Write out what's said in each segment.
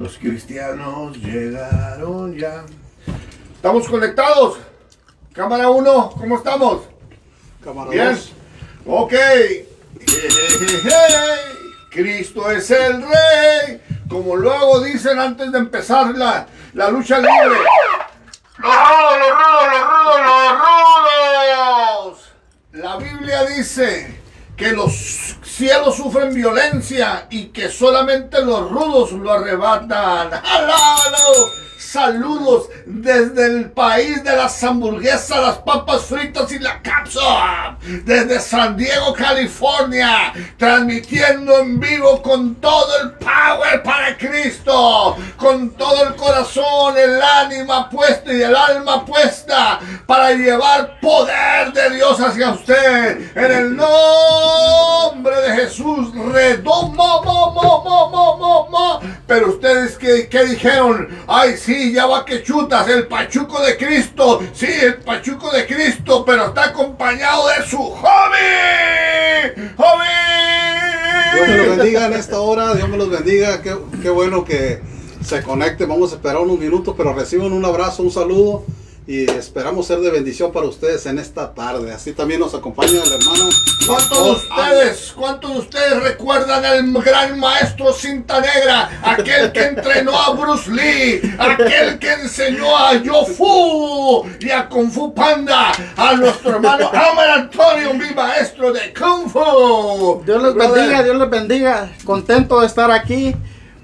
Los cristianos llegaron ya. ¿Estamos conectados? Cámara 1, ¿cómo estamos? Cámara Bien. 2. Ok. Cristo es el Rey. Como luego dicen antes de empezar la lucha libre. ¡Los rudos! La Biblia dice que los cielos sufren violencia y que solamente los rudos lo arrebatan. ¡Alá! Saludos desde el país de las hamburguesas, las papas fritas y la cápsula. Desde San Diego, California, transmitiendo en vivo con todo el power para Cristo, con todo el corazón, el ánima puesta y el alma puesta para llevar poder de Dios hacia usted. En el nombre de Jesús, pero ustedes ¿qué dijeron? Ay, sí, ya va que chutas, el Pachuco de Cristo. Sí, el Pachuco de Cristo, pero está acompañado de su ¡Jomi! Dios me los bendiga en esta hora, Dios me los bendiga. Qué bueno que se conecte. Vamos a esperar unos minutos, pero reciban un abrazo, un saludo y esperamos ser de bendición para ustedes en esta tarde. Así también nos acompaña el hermano. ¿Cuántos de ustedes recuerdan al gran maestro Cinta Negra? Aquel que entrenó a Bruce Lee, aquel que enseñó a Yofu y a Kung Fu Panda, a nuestro hermano Amar Antonio, mi maestro de Kung Fu. Dios les bendiga, Dios les bendiga. Contento de estar aquí,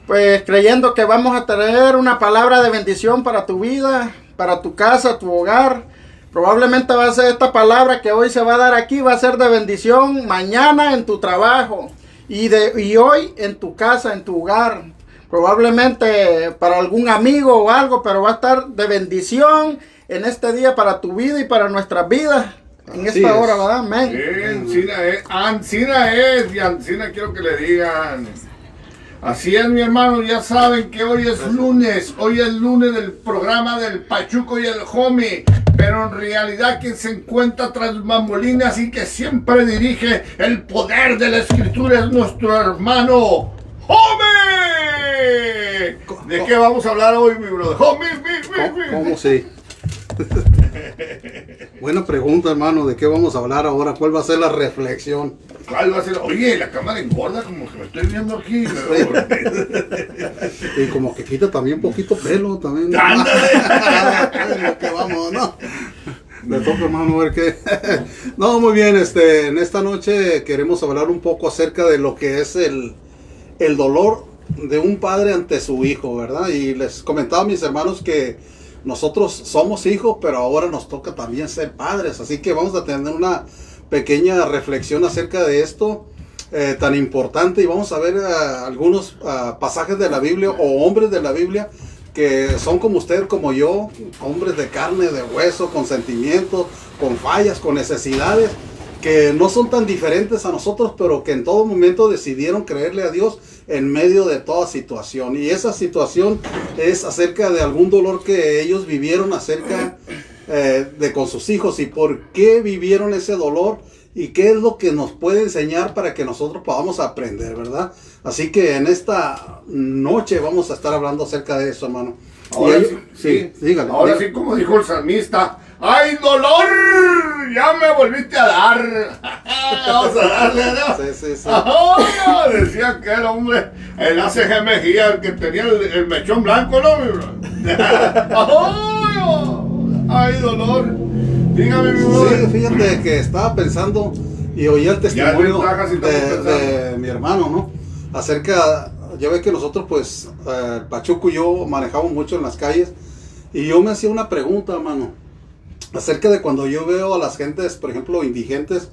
pues creyendo que vamos a tener una palabra de bendición para tu vida, para tu casa, tu hogar. Probablemente va a ser esta palabra que hoy se va a dar aquí, va a ser de bendición mañana en tu trabajo y hoy en tu casa, en tu hogar. Probablemente para algún amigo o algo, pero va a estar de bendición en este día para tu vida y para nuestras vidas. En esta hora, ¿verdad? Amén. Ancina es, y Ancina quiero que le digan. Así es, mi hermano, ya saben que hoy es lunes del programa del Pachuco y el Jomi, pero en realidad quien se encuentra tras bambolinas y que siempre dirige el poder de la escritura es nuestro hermano Jomi. ¿De qué vamos a hablar hoy, mi brother? Jomi, ¿Cómo sí? Buena pregunta, hermano. ¿De qué vamos a hablar ahora? ¿Cuál va a ser la reflexión? ¿Cuál va a ser? Oye, la cámara engorda como que me estoy viendo aquí. Y como que quita también poquito pelo también. ¡Ándale! Que vamos, ¿no? Me toca, hermano, a ver qué. No, muy bien, en esta noche queremos hablar un poco acerca de lo que es el dolor de un padre ante su hijo, ¿verdad? Y les comentaba a mis hermanos que nosotros somos hijos, pero ahora nos toca también ser padres. Así que vamos a tener una pequeña reflexión acerca de esto tan importante. Y vamos a ver algunos pasajes de la Biblia o hombres de la Biblia que son como usted, como yo, hombres de carne, de hueso, con sentimientos, con fallas, con necesidades, que no son tan diferentes a nosotros, pero que en todo momento decidieron creerle a Dios en medio de toda situación. Y esa situación es acerca de algún dolor que ellos vivieron acerca de con sus hijos, y por qué vivieron ese dolor y qué es lo que nos puede enseñar para que nosotros podamos aprender, ¿verdad? Así que en esta noche vamos a estar hablando acerca de eso, hermano. Ahora sí, dígale. Ahora sí, como dijo el salmista, ¡ay, dolor! Ya me volviste a dar. Vamos a darle, ¿no? Sí. Oh, decía que era hombre, el ACG Mejía, el que tenía el mechón blanco, ¿no, mi bro? ¡Ay, dolor! Dígame, mi bro. Sí, fíjate que estaba pensando y oí el testimonio de mi hermano, ¿no? Acerca, ya ve que nosotros, pues, Pachuco y yo manejamos mucho en las calles, y yo me hacía una pregunta, hermano, acerca de cuando yo veo a las gentes, por ejemplo, indigentes,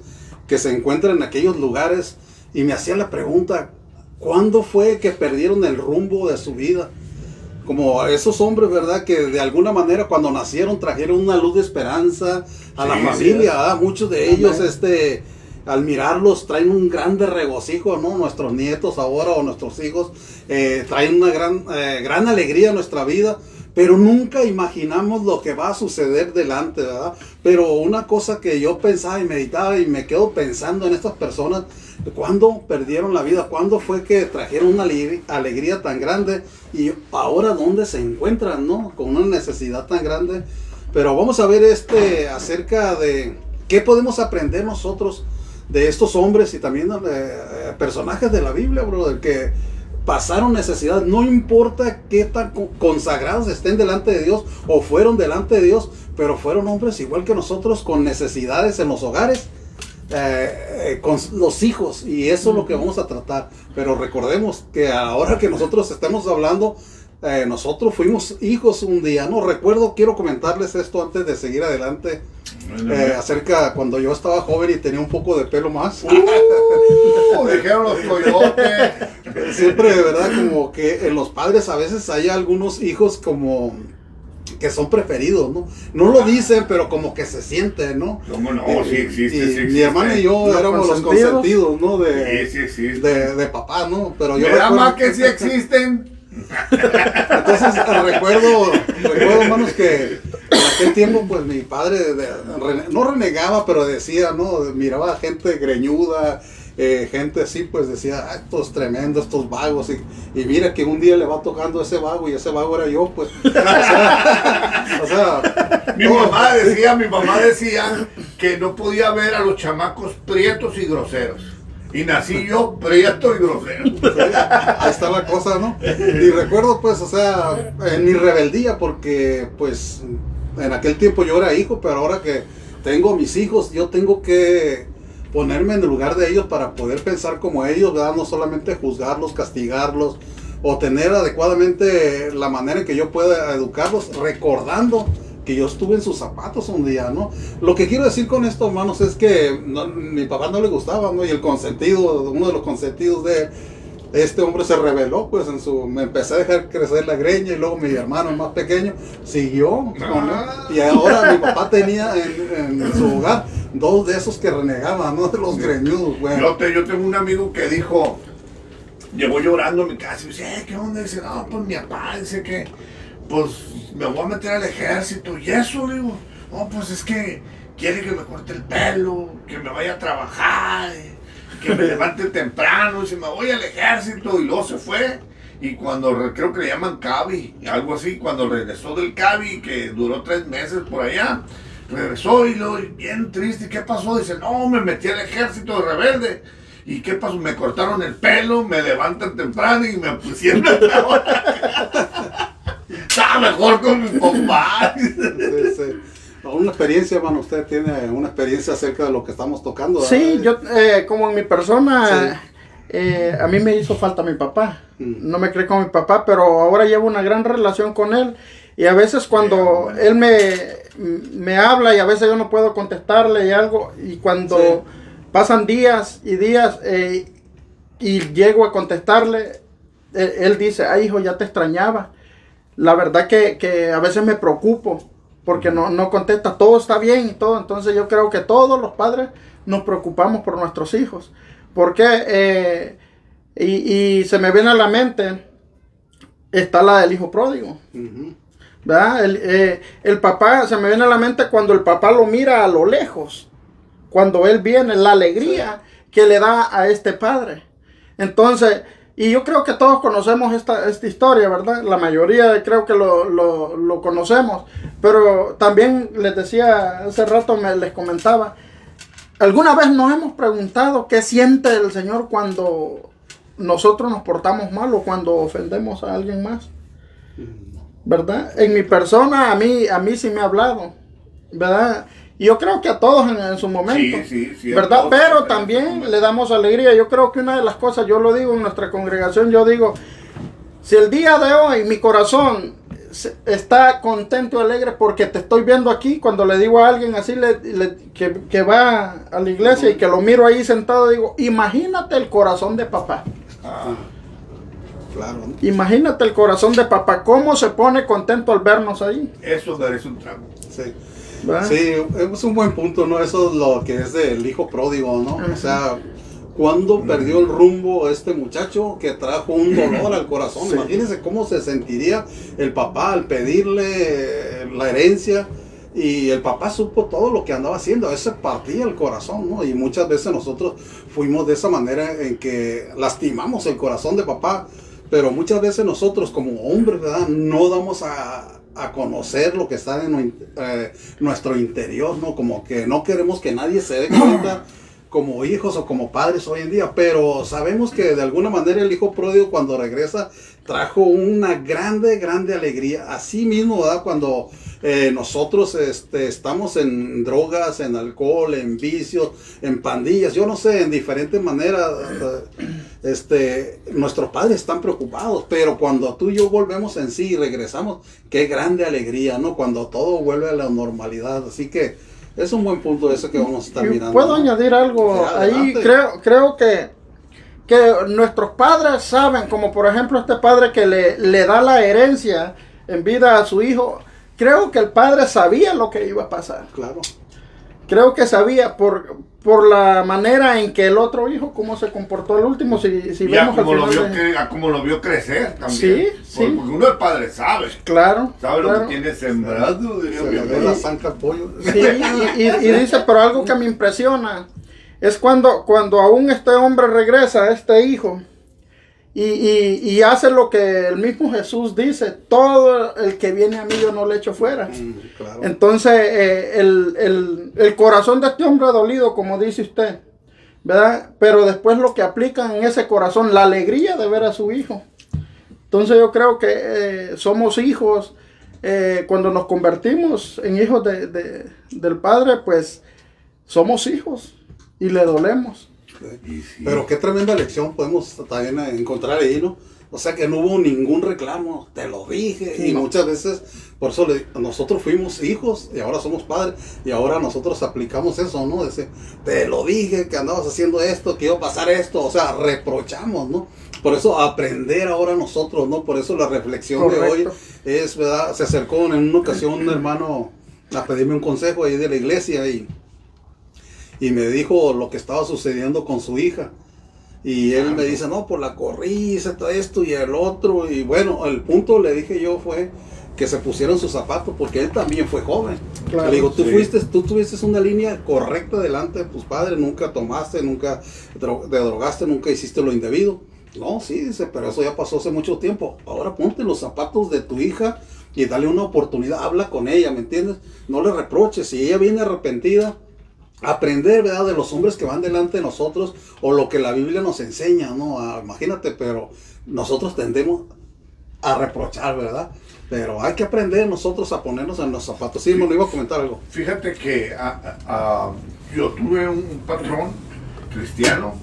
que se encuentran en aquellos lugares, y me hacía la pregunta, ¿cuándo fue que perdieron el rumbo de su vida? Como esos hombres, ¿verdad? Que de alguna manera cuando nacieron trajeron una luz de esperanza a la familia, ¿verdad? Muchos de ellos, al mirarlos traen un grande regocijo, ¿no? Nuestros nietos ahora o nuestros hijos traen una gran alegría a nuestra vida, pero nunca imaginamos lo que va a suceder delante, ¿verdad? Pero una cosa que yo pensaba y meditaba y me quedo pensando en estas personas ¿Cuándo perdieron la vida? ¿Cuándo fue que trajeron una alegría tan grande? Y ahora, ¿dónde se encuentran, no? Con una necesidad tan grande. Pero vamos a ver acerca de qué podemos aprender nosotros de estos hombres y también personajes de la Biblia, brother, que pasaron necesidad. No importa qué tan consagrados estén delante de Dios o fueron delante de Dios, pero fueron hombres igual que nosotros con necesidades en los hogares, con los hijos, y eso es lo que vamos a tratar. Pero recordemos que ahora que nosotros estamos hablando, nosotros fuimos hijos un día, ¿no? Quiero comentarles esto antes de seguir adelante, acerca cuando yo estaba joven y tenía un poco de pelo más. Dijeron los coyotes. Siempre, ¿verdad? Como que en los padres a veces hay algunos hijos como que son preferidos, ¿no? No lo dicen, pero como que se siente, ¿no? ¿Cómo no? Sí existe, sí existe. Mi hermana y yo éramos los consentidos, ¿no? Sí existe. De papá, ¿no? Pero yo nada más que sí existen. Entonces recuerdo, hermanos, que en aquel tiempo pues mi padre no renegaba, pero decía, ¿no? Miraba a gente greñuda, gente así, pues decía, estos tremendos, estos vagos, y mira que un día le va tocando ese vago, y ese vago era yo, pues. O sea, mi mamá decía que no podía ver a los chamacos prietos y groseros. Y nací yo prieto y grosero. Ahí está la cosa, ¿no? Y recuerdo, pues, o sea, en mi rebeldía, porque, pues, en aquel tiempo yo era hijo, pero ahora que tengo mis hijos, yo tengo que ponerme en el lugar de ellos para poder pensar como ellos, ¿verdad? No solamente juzgarlos, castigarlos, o tener adecuadamente la manera en que yo pueda educarlos, recordando que yo estuve en sus zapatos un día, ¿no? Lo que quiero decir con esto, hermanos, es que mi papá no le gustaba, ¿no? Y el consentido, uno de los consentidos de este hombre se rebeló, pues me empecé a dejar crecer la greña, y luego mi hermano más pequeño siguió, ¿no? Y ahora mi papá tenía en su hogar dos de esos que renegaban, ¿no? De los greñudos, güey. Yo tengo un amigo que dijo, llegó llorando a mi casa y dice, ¿qué onda? Dice, no, pues mi papá dice que, pues me voy a meter al ejército. Y eso, digo, no, pues es que quiere que me corte el pelo, que me vaya a trabajar, que me levante temprano, y se me voy al ejército. Y luego se fue, y cuando creo que le llaman cabi, algo así, cuando regresó del cabi, que duró 3 meses por allá, regresó y luego bien triste. ¿Qué pasó? Dice, no, me metí al ejército de rebelde. ¿Y qué pasó? Me cortaron el pelo, me levantan temprano y me pusieron estaba mejor con mi papá. Sí. Una experiencia, hermano, usted tiene una experiencia acerca de lo que estamos tocando, ¿verdad? Sí, yo como en mi persona, a mí me hizo falta mi papá. No me creé con mi papá, pero ahora llevo una gran relación con él. Y a veces cuando él me habla, y a veces yo no puedo contestarle y algo, y cuando pasan días y días y llego a contestarle, él dice, ay hijo, ya te extrañaba. La verdad que a veces me preocupo porque no contesta, todo está bien y todo. Entonces yo creo que todos los padres nos preocupamos por nuestros hijos. Porque, y se me viene a la mente, está la del hijo pródigo. ¿Verdad? El papá, se me viene a la mente cuando el papá lo mira a lo lejos. Cuando él viene, la alegría que le da a este padre. Entonces, y yo creo que todos conocemos esta historia, ¿verdad? La mayoría creo que lo conocemos. Pero también les decía, hace rato les comentaba, ¿alguna vez nos hemos preguntado qué siente el Señor cuando nosotros nos portamos mal o cuando ofendemos a alguien más? ¿Verdad? En mi persona, a mí sí me ha hablado, ¿verdad? Y yo creo que a todos en su momento, sí, ¿verdad? Pero también le damos alegría. Yo creo que una de las cosas, yo lo digo en nuestra congregación, yo digo, si el día de hoy mi corazón está contento y alegre porque te estoy viendo aquí, cuando le digo a alguien así que va a la iglesia y que lo miro ahí sentado, digo, imagínate el corazón de papá. Claro. Imagínate el corazón de papá, cómo se pone contento al vernos ahí. Eso merece un trago. Sí. Sí, es un buen punto, ¿no? Eso es lo que es del hijo pródigo, ¿no? O sea, cuando perdió el rumbo este muchacho que trajo un dolor al corazón. Imagínense cómo se sentiría el papá al pedirle la herencia Y el papá supo todo lo que andaba haciendo, a veces partía el corazón, ¿no? Y muchas veces nosotros fuimos de esa manera en que lastimamos el corazón de papá, pero muchas veces nosotros como hombres, ¿verdad? No damos a conocer lo que está en nuestro interior, ¿no? Como que no queremos que nadie se dé cuenta como hijos o como padres hoy en día, pero sabemos que de alguna manera el hijo pródigo cuando regresa trajo una grande alegría. Así mismo, ¿verdad? Cuando nosotros estamos en drogas, en alcohol, en vicios, en pandillas, yo no sé, en diferentes maneras, nuestros padres están preocupados, pero cuando tú y yo volvemos en sí y regresamos, qué grande alegría, ¿no? Cuando todo vuelve a la normalidad, así que es un buen punto ese que vamos a estar mirando. ¿Puedo ¿no? añadir algo? Ahí creo que nuestros padres saben, como por ejemplo este padre que le da la herencia en vida a su hijo, creo que el padre sabía lo que iba a pasar. Claro. Creo que sabía por la manera en que el otro hijo, cómo se comportó al último, si vemos como al final como lo vio crecer también. Sí, sí. Porque uno es padre, sabe. Claro. Sabe claro. lo que tiene sembrado. Se le ve la zanca al pollo. Sí, y dice, pero algo que me impresiona es cuando aún este hombre regresa, este hijo, y hace lo que el mismo Jesús dice: todo el que viene a mí yo no le echo fuera. Claro. Entonces el corazón de este hombre dolido, como dice usted, ¿verdad? Pero después lo que aplican en ese corazón, la alegría de ver a su hijo. Entonces yo creo que somos hijos, cuando nos convertimos en hijos del Padre, pues somos hijos y le dolemos. Sí. Pero qué tremenda lección podemos también encontrar ahí, ¿no? O sea que no hubo ningún reclamo, te lo dije. Sí, y no. Muchas veces, por eso nosotros fuimos hijos y ahora somos padres. Y ahora nosotros aplicamos eso, ¿no? Decir, te lo dije, que andabas haciendo esto, que iba a pasar esto. O sea, reprochamos, ¿no? Por eso aprender ahora nosotros, ¿no? Por eso la reflexión Correcto. De hoy es, ¿verdad? Se acercó en una ocasión un hermano a pedirme un consejo ahí de la iglesia y me dijo lo que estaba sucediendo con su hija. Y él me dice, no, por la corrí, todo esto y el otro. Y bueno, el punto, le dije yo, fue que se pusieron sus zapatos, porque él también fue joven. Claro, le digo, tú tuviste una línea correcta delante de tus padres, nunca tomaste, nunca te drogaste, nunca hiciste lo indebido. No, sí, dice, pero eso ya pasó hace mucho tiempo. Ahora ponte los zapatos de tu hija y dale una oportunidad, habla con ella, ¿me entiendes? No le reproches, si ella viene arrepentida, aprender, ¿verdad? De los hombres que van delante de nosotros, o lo que la Biblia nos enseña, ¿no? Imagínate, pero nosotros tendemos a reprochar, ¿verdad? Pero hay que aprender nosotros a ponernos en los zapatos. Sí, me lo iba a comentar algo. Fíjate que yo tuve un patrón cristiano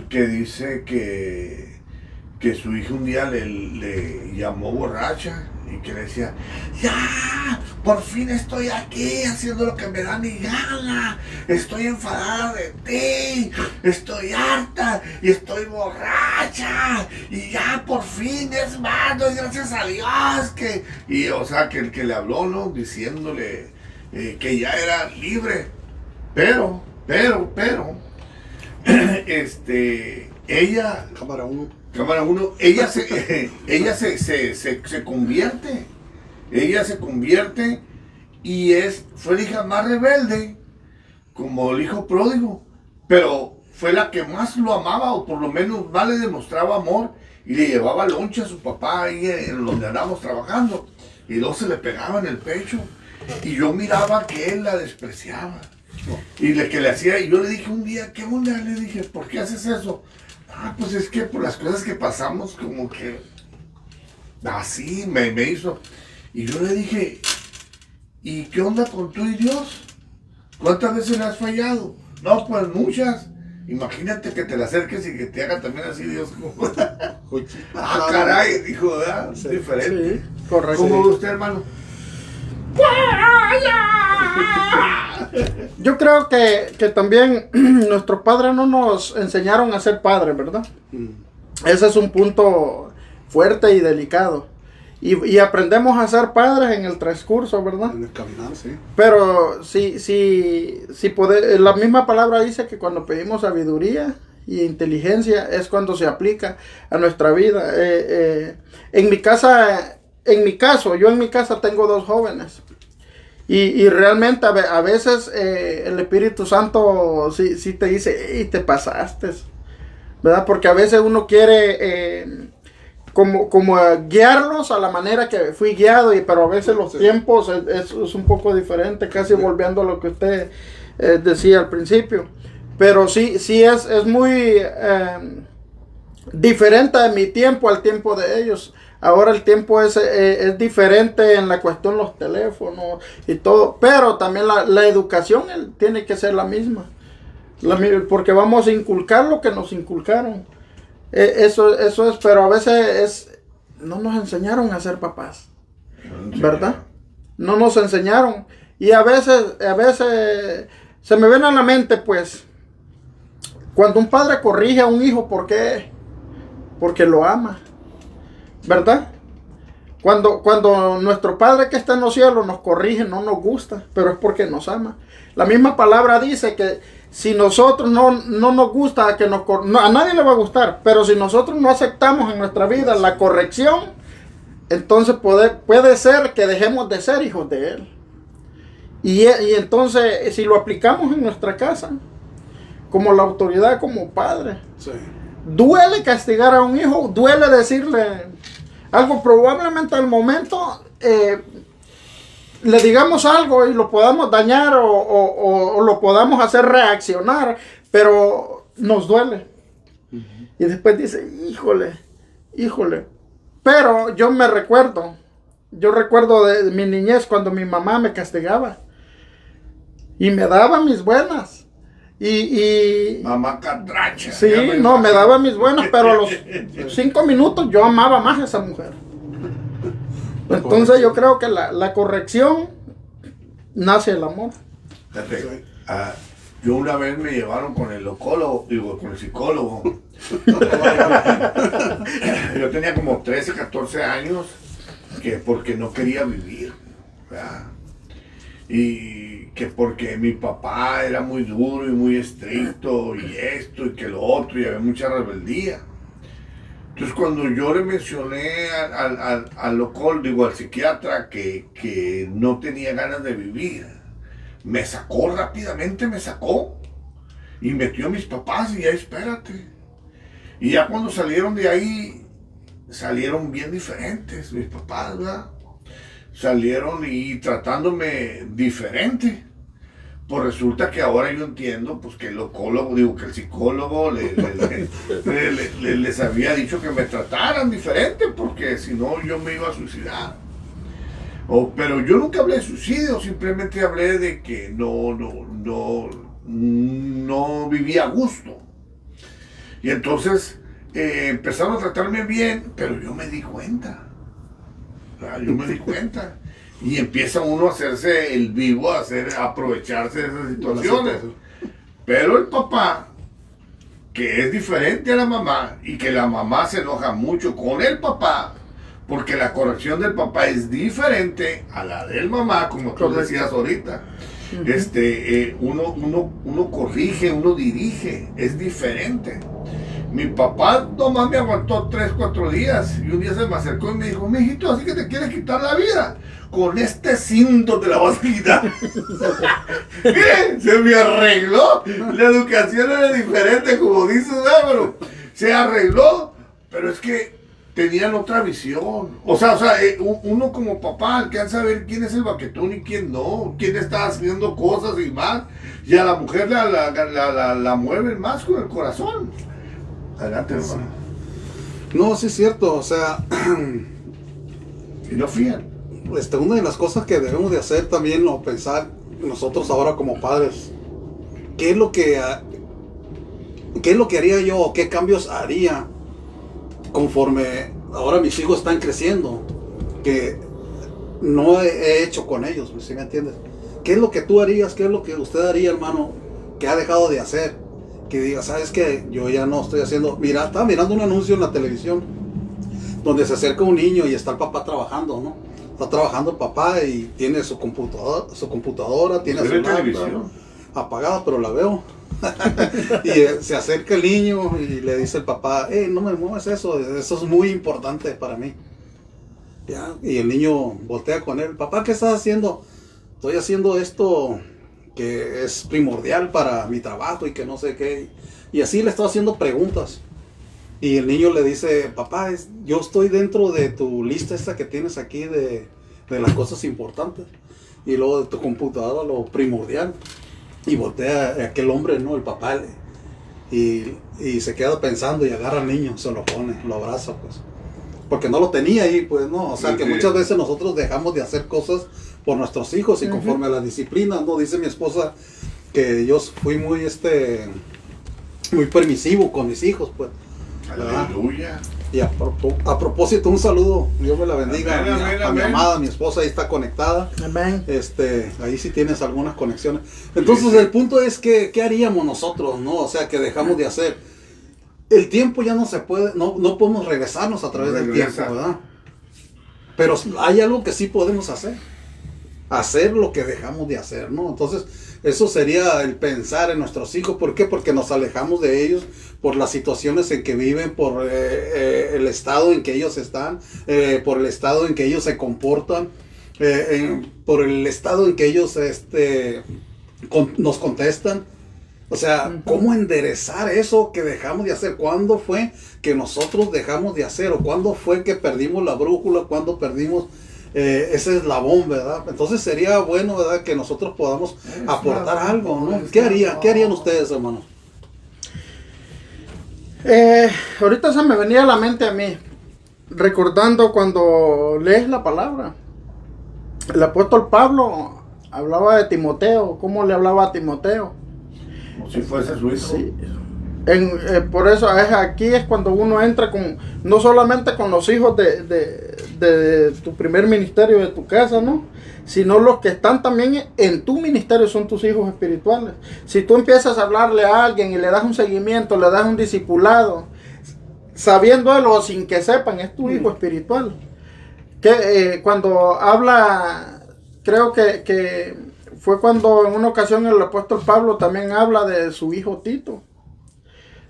que dice que su hija un día le llamó borracha y que le decía, ya, por fin estoy aquí haciendo lo que me da mi gana, estoy enfadada de ti, estoy harta y estoy borracha y ya por fin, es más, doy gracias a Dios y o sea que el que le habló, ¿no? Diciéndole que ya era libre, pero ella, cámara uno, ella se convierte y fue la hija más rebelde, como el hijo pródigo, pero fue la que más lo amaba, o por lo menos más le demostraba amor, y le llevaba lonche a su papá ahí en donde andábamos trabajando, y luego se le pegaba en el pecho, y yo miraba que él la despreciaba. Y que le hacía, y yo le dije un día, ¿qué onda? Le dije, ¿por qué haces eso? Pues es que por las cosas que pasamos, como que así me hizo. Y yo le dije, ¿y qué onda con tú y Dios? ¿Cuántas veces le has fallado? No, pues muchas. Imagínate que te le acerques y que te haga también así Dios. Caray, dijo, ¿verdad? Sí, diferente. Sí, correcto. ¿Cómo ve usted, hermano? Yo creo que también nuestros padres no nos enseñaron a ser padres, ¿verdad? Ese es un punto fuerte y delicado. Y aprendemos a ser padres en el transcurso, ¿verdad? En el caminar, sí. Pero si la misma palabra dice que cuando pedimos sabiduría y inteligencia es cuando se aplica a nuestra vida. En mi caso, yo en mi casa tengo 2 jóvenes. Y realmente a veces el Espíritu Santo sí te dice, hey, te pasaste, ¿verdad? Porque a veces uno quiere como guiarlos a la manera que fui guiado, pero a veces los tiempos es un poco diferente, casi volviendo a lo que usted decía al principio. Pero sí es muy diferente de mi tiempo al tiempo de ellos. Ahora el tiempo es diferente en la cuestión de los teléfonos y todo, pero también la educación tiene que ser la misma, porque vamos a inculcar lo que nos inculcaron. Eso es, pero a veces no nos enseñaron a ser papás, ¿verdad? No nos enseñaron. Y a veces se me viene a la mente, pues, cuando un padre corrige a un hijo, ¿por qué? Porque lo ama, ¿verdad? Cuando nuestro Padre que está en los cielos nos corrige, no nos gusta, pero es porque nos ama. La misma palabra dice que si nosotros no nos gusta, a nadie le va a gustar, pero si nosotros no aceptamos en nuestra vida la corrección, entonces puede ser que dejemos de ser hijos de Él. Y entonces, si lo aplicamos en nuestra casa, como la autoridad, como padre, Sí. duele castigar a un hijo, duele decirle algo, probablemente al momento le digamos algo y lo podamos dañar o lo podamos hacer reaccionar, pero nos duele. Y después dice, híjole. Pero yo recuerdo de mi niñez cuando mi mamá me castigaba y me daba mis buenas. Mamá catracha. Sí, me daba mis buenas, pero a los 5 minutos yo amaba más a esa mujer. Entonces yo creo que la corrección nace el amor. Fíjate, yo una vez me llevaron con el psicólogo. Yo tenía como 13, 14 años, porque no quería vivir, ¿verdad? Y que porque mi papá era muy duro y muy estricto y esto y que lo otro y había mucha rebeldía. Entonces cuando yo le mencioné al psiquiatra que no tenía ganas de vivir, me sacó rápidamente, y metió a mis papás y ya espérate. Y ya cuando salieron de ahí, salieron bien diferentes mis papás, ¿verdad? Salieron y tratándome diferente. Pues resulta que ahora yo entiendo pues que que el psicólogo les había dicho que me trataran diferente porque si no yo me iba a suicidar. Pero yo nunca hablé de suicidio, simplemente hablé de que no vivía a gusto. Y entonces empezaron a tratarme bien, pero yo me di cuenta. Y empieza uno a hacerse el vivo, a aprovecharse de esas situaciones. Pero el papá, que es diferente a la mamá, y que la mamá se enoja mucho con el papá, porque la corrección del papá es diferente a la del mamá, como tú decías ahorita. Uno corrige, uno dirige, es diferente. Mi papá nomás me aguantó 3, 4 días y un día se me acercó y me dijo, mijito, así que te quieres quitar la vida. Con este cinto te la vas a quitar. Miren, se me arregló. La educación era diferente, como dices, pero se arregló. Pero es que tenían otra visión. O sea, uno como papá alcanza a ver quién es el baquetón y quién no. Quién está haciendo cosas y más. Y a la mujer la mueven más con el corazón. Adelante, hermano. No, sí es cierto, o sea, Y no fían. una de las cosas que debemos de hacer también, o pensar nosotros ahora como padres, ¿qué es lo que haría yo, o qué cambios haría conforme ahora mis hijos están creciendo, que no he hecho con ellos, ¿sí me entiendes? ¿Qué es lo que tú harías, qué es lo que usted haría, hermano, que ha dejado de hacer? Que diga, ¿sabes qué? Yo ya no estoy haciendo... Mira, estaba mirando un anuncio en la televisión donde se acerca un niño y está el papá trabajando, ¿no? Está trabajando el papá y tiene su computadora, tiene su televisión apagada, pero la veo. Y se acerca el niño y le dice el papá, no me muevas eso es muy importante para mí. ¿Ya? Y el niño voltea con él, papá, ¿qué estás haciendo? estoy haciendo esto que es primordial para mi trabajo y que no sé qué. Y así le estoy haciendo preguntas. Y el niño le dice, papá, yo estoy dentro de tu lista esta que tienes aquí de las cosas importantes. Y luego de tu computadora, lo primordial. Y voltea a aquel hombre, ¿no? El papá. Y se queda pensando y agarra al niño, se lo pone, lo abraza, pues. Porque no lo tenía ahí, pues, ¿no? O sea, que muchas veces nosotros dejamos de hacer cosas por nuestros hijos y conforme a la disciplina, ¿no? Dice mi esposa que yo fui muy permisivo con mis hijos, pues. Aleluya. Y a propósito, un saludo, Dios me la bendiga. Amén, a mi amén. amada, mi esposa ahí está conectada. Amén. Ahí sí tienes algunas conexiones. Entonces el punto es que, ¿qué haríamos nosotros, no? O sea, que dejamos de hacer. El tiempo ya no se puede, no podemos regresarnos a través del tiempo, ¿verdad? Pero hay algo que sí podemos hacer. Hacer lo que dejamos de hacer, ¿no? Entonces, eso sería el pensar en nuestros hijos. ¿Por qué? Porque nos alejamos de ellos por las situaciones en que viven, por el estado en que ellos están, por el estado en que ellos se comportan, por el estado en que ellos nos contestan. O sea, ¿cómo enderezar eso que dejamos de hacer? ¿Cuándo fue que nosotros dejamos de hacer? ¿O cuándo fue que perdimos la brújula? ¿Cuándo perdimos ese eslabón, verdad? Entonces sería bueno, ¿verdad? Que nosotros podamos aportar algo, ¿no? ¿Qué harían ustedes, hermanos? Ahorita se me venía a la mente a mí, recordando cuando lees la palabra. El apóstol Pablo hablaba de Timoteo. ¿Cómo le hablaba a Timoteo? Como si fuese su hijo. Sí. Por eso aquí es cuando uno entra no solamente con los hijos de tu primer ministerio de tu casa, ¿no? Sino los que están también en tu ministerio son tus hijos espirituales. Si tú empiezas a hablarle a alguien y le das un seguimiento, le das un discipulado, sabiéndolo o sin que sepan, es tu hijo espiritual. Cuando habla, creo que fue cuando en una ocasión el apóstol Pablo también habla de su hijo Tito.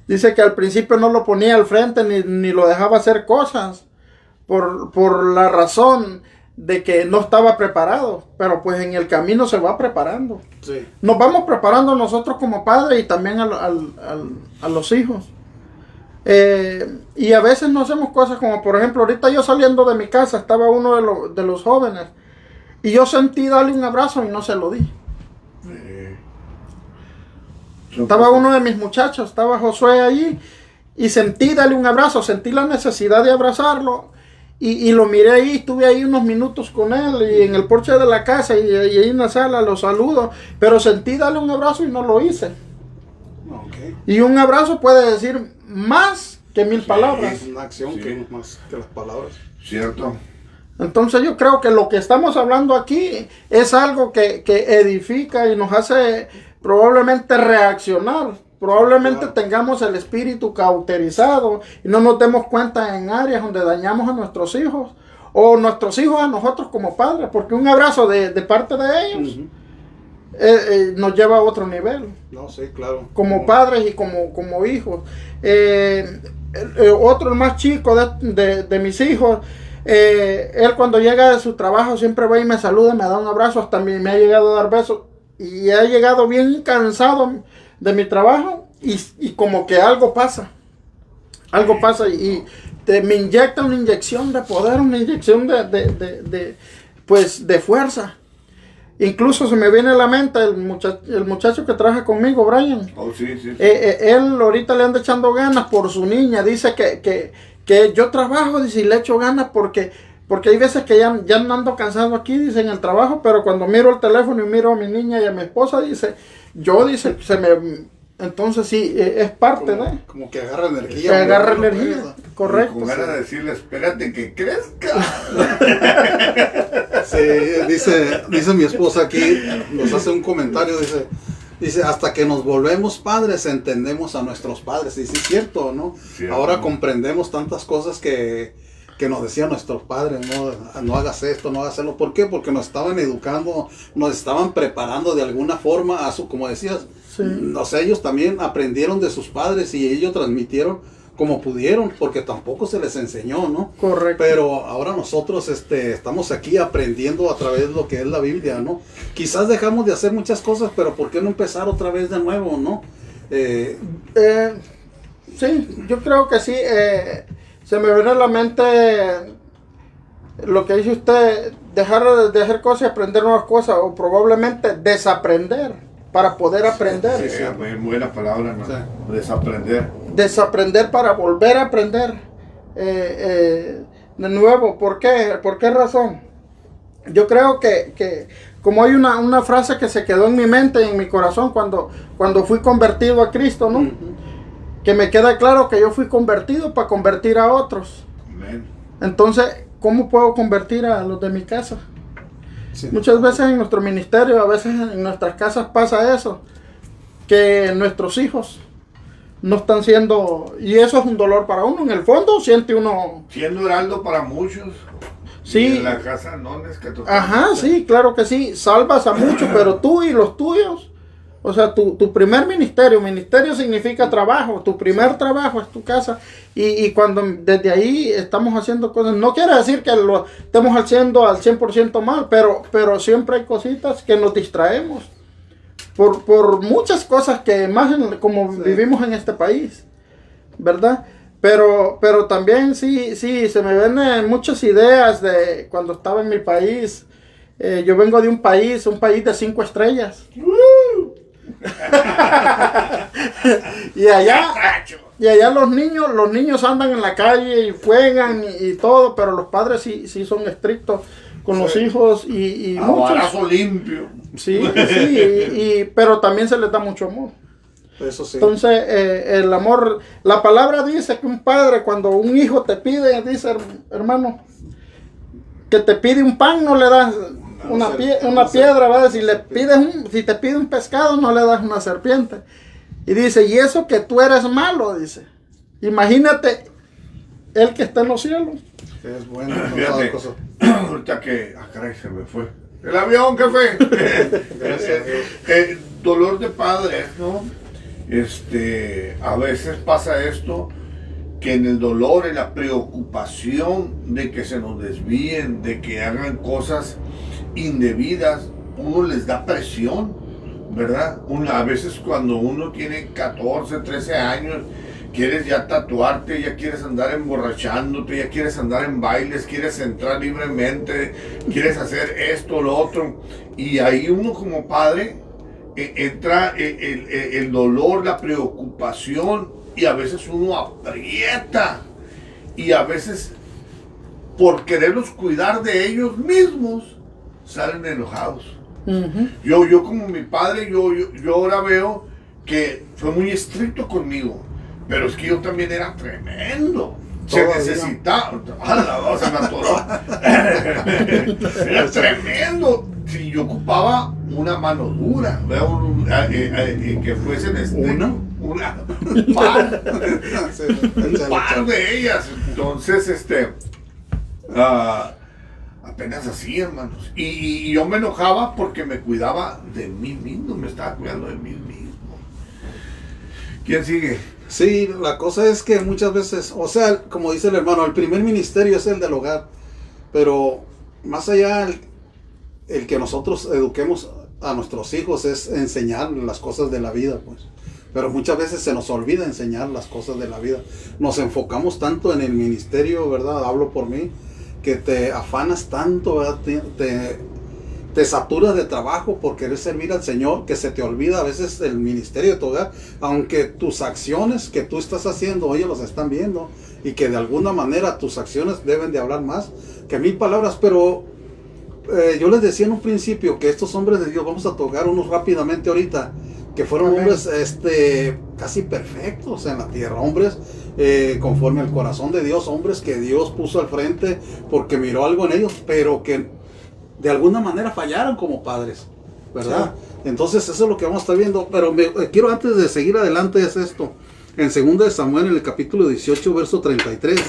Dice que al principio no lo ponía al frente ni lo dejaba hacer cosas por la razón de que no estaba preparado, pero pues en el camino se va preparando. Sí. Nos vamos preparando nosotros como padres y también a los hijos. Y a veces no hacemos cosas como, por ejemplo, ahorita yo saliendo de mi casa, estaba uno de los jóvenes y yo sentí darle un abrazo y no se lo di. Estaba uno de mis muchachos, estaba Josué allí y sentí darle un abrazo, sentí la necesidad de abrazarlo y lo miré ahí, estuve ahí unos minutos con él y en el porche de la casa y ahí en la sala lo saludo, pero sentí darle un abrazo y no lo hice. Okay. Y un abrazo puede decir más que 1000 palabras. Es una acción que más que las palabras. Cierto. Entonces yo creo que lo que estamos hablando aquí es algo que edifica y nos hace probablemente reaccionar. Probablemente tengamos el espíritu cauterizado y no nos demos cuenta en áreas donde dañamos a nuestros hijos o nuestros hijos a nosotros como padres, porque un abrazo de parte de ellos nos lleva a otro nivel. No, sí, claro. Como padres y como hijos. Otro, el más chico de mis hijos, él cuando llega de su trabajo siempre va y me saluda, me da un abrazo, hasta me ha llegado a dar besos y ha llegado bien cansado de mi trabajo y como que algo pasa y me inyecta una inyección de poder, una inyección de fuerza. Incluso se me viene a la mente el muchacho que trabaja conmigo, Brian. Oh, sí. Él ahorita le anda echando ganas por su niña. Dice que yo trabajo, dice, y le echo ganas porque hay veces que ya no ando cansado aquí, dice, en el trabajo, pero cuando miro el teléfono y miro a mi niña y a mi esposa, dice, entonces sí, es parte de... Como que agarra energía. Que agarra energía, correcto. Con ganas de decirle, espérate que crezca. Sí, dice mi esposa aquí, nos hace un comentario, dice, hasta que nos volvemos padres entendemos a nuestros padres. Y sí, es cierto, ¿no? Cierto. Ahora comprendemos tantas cosas que nos decían nuestros padres, no hagas esto, no hagas lo. ¿Por qué? Porque nos estaban educando, nos estaban preparando de alguna forma como decías, sí. O sea, ellos también aprendieron de sus padres y ellos transmitieron como pudieron, porque tampoco se les enseñó, ¿no? Correcto. Pero ahora nosotros estamos aquí aprendiendo a través de lo que es la Biblia, ¿no? Quizás dejamos de hacer muchas cosas, pero ¿por qué no empezar otra vez de nuevo, no? Sí, yo creo que sí. Se me viene a la mente lo que dice usted, dejar de hacer cosas y aprender nuevas cosas, o probablemente desaprender para poder aprender. Sí, muy buena palabra, ¿no? Sí. Desaprender. Desaprender para volver a aprender de nuevo. ¿Por qué? ¿Por qué razón? Yo creo que como hay una frase que se quedó en mi mente y en mi corazón cuando fui convertido a Cristo, ¿no? Que me queda claro que yo fui convertido para convertir a otros. Amén. Entonces, ¿cómo puedo convertir a los de mi casa? Sí. Muchas veces en nuestro ministerio, a veces en nuestras casas pasa eso, que nuestros hijos no están siendo, y eso es un dolor para uno. En el fondo siente uno, Siendo heraldo para muchos. sí, Y en la casa no es que tú. ajá, sí, claro que sí, salvas a muchos, pero tú y los tuyos, o sea, tu primer ministerio significa trabajo, tu primer trabajo es tu casa, y cuando desde ahí estamos haciendo cosas, no quiere decir que lo estemos haciendo al 100% mal, pero siempre hay cositas que nos distraemos por muchas cosas que más como Sí. vivimos en este país, ¿verdad? Pero también sí, se me ven muchas ideas de cuando estaba en mi país. Yo vengo de un país de 5 estrellas. y allá los niños andan en la calle y juegan y todo, pero los padres sí son estrictos con los hijos y muchos. Abrazo limpio. Sí, pero también se les da mucho amor. Eso sí. Entonces, el amor, la palabra dice que un padre, cuando un hijo te pide, dice, hermano, que te pide un pan, no le das una piedra, ¿verdad? Si te pide un pescado, no le das una serpiente. Y dice, y eso que tú eres malo, dice. Imagínate el que está en los cielos. Es bueno. Fíjate, ahorita que, caray, se me fue. El avión, ¿qué fue? Dolor de padres, ¿no? A veces pasa esto, que en el dolor, en la preocupación de que se nos desvíen, de que hagan cosas indebidas, uno les da presión, ¿verdad? A veces cuando uno tiene 14, 13 años, quieres ya tatuarte, ya quieres andar emborrachándote, ya quieres andar en bailes, quieres entrar libremente, quieres hacer esto, lo otro, y ahí uno como padre entra el dolor, la preocupación, y a veces uno aprieta, y a veces por quererlos cuidar de ellos mismos salen enojados. Yo como mi padre, yo ahora veo que fue muy estricto conmigo, pero es que yo también era tremendo. Se necesitaba, se me atoró. Era tremendo. Si yo ocupaba una mano dura, que fuesen un par de ellas. Entonces, apenas así, hermanos. Y yo me enojaba porque me cuidaba de mí mismo, me estaba cuidando de mí mismo. ¿Quién sigue? Sí, la cosa es que muchas veces, o sea, como dice el hermano, el primer ministerio es el del hogar, pero más allá el que nosotros eduquemos a nuestros hijos es enseñar las cosas de la vida, pues. Pero muchas veces se nos olvida enseñar las cosas de la vida. Nos enfocamos tanto en el ministerio, ¿verdad? Hablo por mí, que te afanas tanto, ¿verdad? Te saturas de trabajo por querer servir al Señor, que se te olvida a veces el ministerio de tu hogar, aunque tus acciones que tú estás haciendo, ellos los están viendo, y que de alguna manera tus acciones deben de hablar más que 1000 palabras, pero yo les decía en un principio que estos hombres de Dios, vamos a tocar unos rápidamente ahorita, que fueron hombres casi perfectos en la tierra, hombres conforme al corazón de Dios, hombres que Dios puso al frente porque miró algo en ellos, pero que de alguna manera fallaron como padres, ¿verdad? Sí. Entonces eso es lo que vamos a estar viendo, pero quiero antes de seguir adelante es esto, en 2 de Samuel en el capítulo 18 verso 33,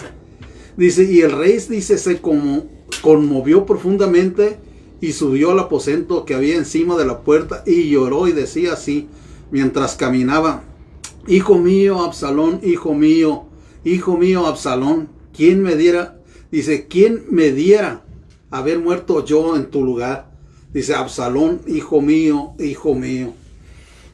dice, y el rey dice se conmovió profundamente y subió al aposento que había encima de la puerta y lloró y decía así, mientras caminaba, hijo mío, Absalón, hijo mío, hijo mío Absalón, ¿quién me diera? Dice, ¿quién me diera haber muerto yo en tu lugar? Dice, Absalón, hijo mío, hijo mío.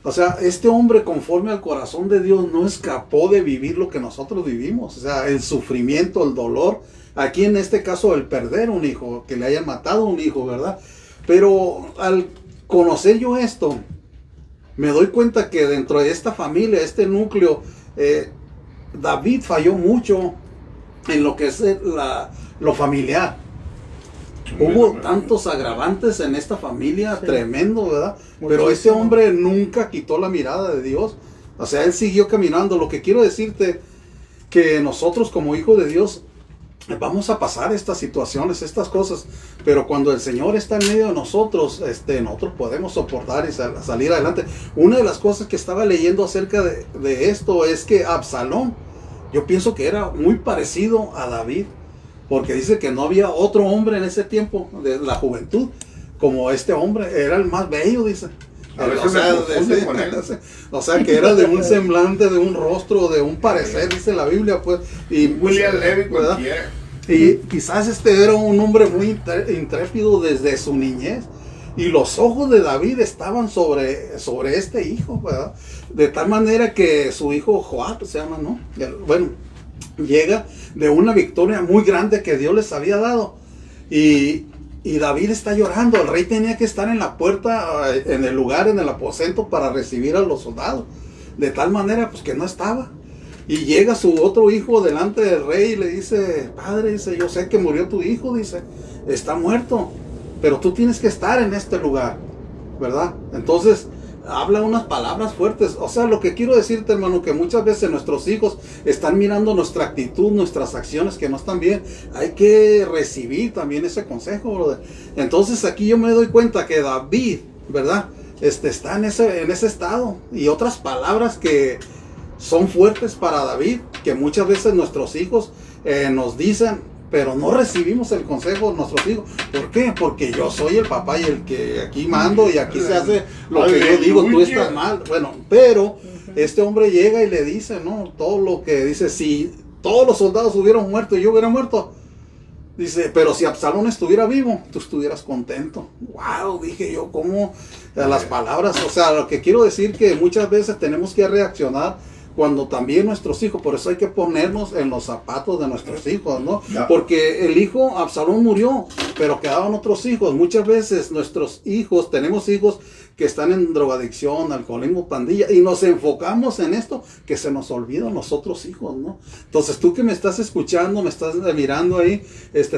O sea, este hombre conforme al corazón de Dios no escapó de vivir lo que nosotros vivimos. O sea, el sufrimiento, el dolor. Aquí en este caso el perder un hijo, que le hayan matado un hijo, ¿verdad? Pero al conocer yo esto, me doy cuenta que dentro de esta familia, este núcleo, David falló mucho en lo que es lo familiar. Hubo tantos agravantes en esta familia, sí, tremendo, ¿verdad? Pero ese hombre nunca quitó la mirada de Dios. O sea, él siguió caminando. Lo que quiero decirte, que nosotros como hijos de Dios vamos a pasar estas situaciones, estas cosas, pero cuando el Señor está en medio de nosotros, nosotros podemos soportar y salir adelante. Una de las cosas que estaba leyendo acerca de esto es que Absalón, yo pienso que era muy parecido a David, porque dice que no había otro hombre en ese tiempo de la juventud como este hombre, era el más bello, dice. O sea, que era de un semblante, de un rostro, de un parecer, dice la Biblia, pues. Y William Levy, ¿verdad? Y quizás era un hombre muy intrépido desde su niñez. Y los ojos de David estaban sobre este hijo, ¿verdad? De tal manera que su hijo Joab se llama, ¿no? Bueno, llega de una victoria muy grande que Dios les había dado. Y David está llorando. El rey tenía que estar en la puerta, en el lugar, en el aposento para recibir a los soldados. De tal manera pues que no estaba. Y llega su otro hijo delante del rey y le dice, padre, dice, yo sé que murió tu hijo, dice, está muerto, pero tú tienes que estar en este lugar, ¿verdad? Entonces habla unas palabras fuertes. O sea, lo que quiero decirte, hermano, que muchas veces nuestros hijos están mirando nuestra actitud, nuestras acciones que no están bien. Hay que recibir también ese consejo, brother. Entonces aquí yo me doy cuenta que David, ¿verdad? Está en ese estado. Y otras palabras que son fuertes para David, que muchas veces nuestros hijos nos dicen, pero no recibimos el consejo de nuestros hijos. ¿Por qué? Porque yo soy el papá y el que aquí mando y aquí se hace lo que yo digo, tú estás mal. Bueno, pero este hombre llega y le dice, ¿no? Todo lo que dice, si todos los soldados hubieran muerto y yo hubiera muerto, dice, pero si Absalón estuviera vivo, tú estuvieras contento. Wow, dije yo, ¿cómo las palabras? O sea, lo que quiero decir que muchas veces tenemos que reaccionar cuando también nuestros hijos, por eso hay que ponernos en los zapatos de nuestros hijos, ¿no? Porque el hijo Absalón murió, pero quedaban otros hijos. Muchas veces nuestros hijos, tenemos hijos que están en drogadicción, alcoholismo, pandilla, y nos enfocamos en esto, que se nos olvidan los otros hijos, ¿no? Entonces tú que me estás escuchando, me estás mirando ahí,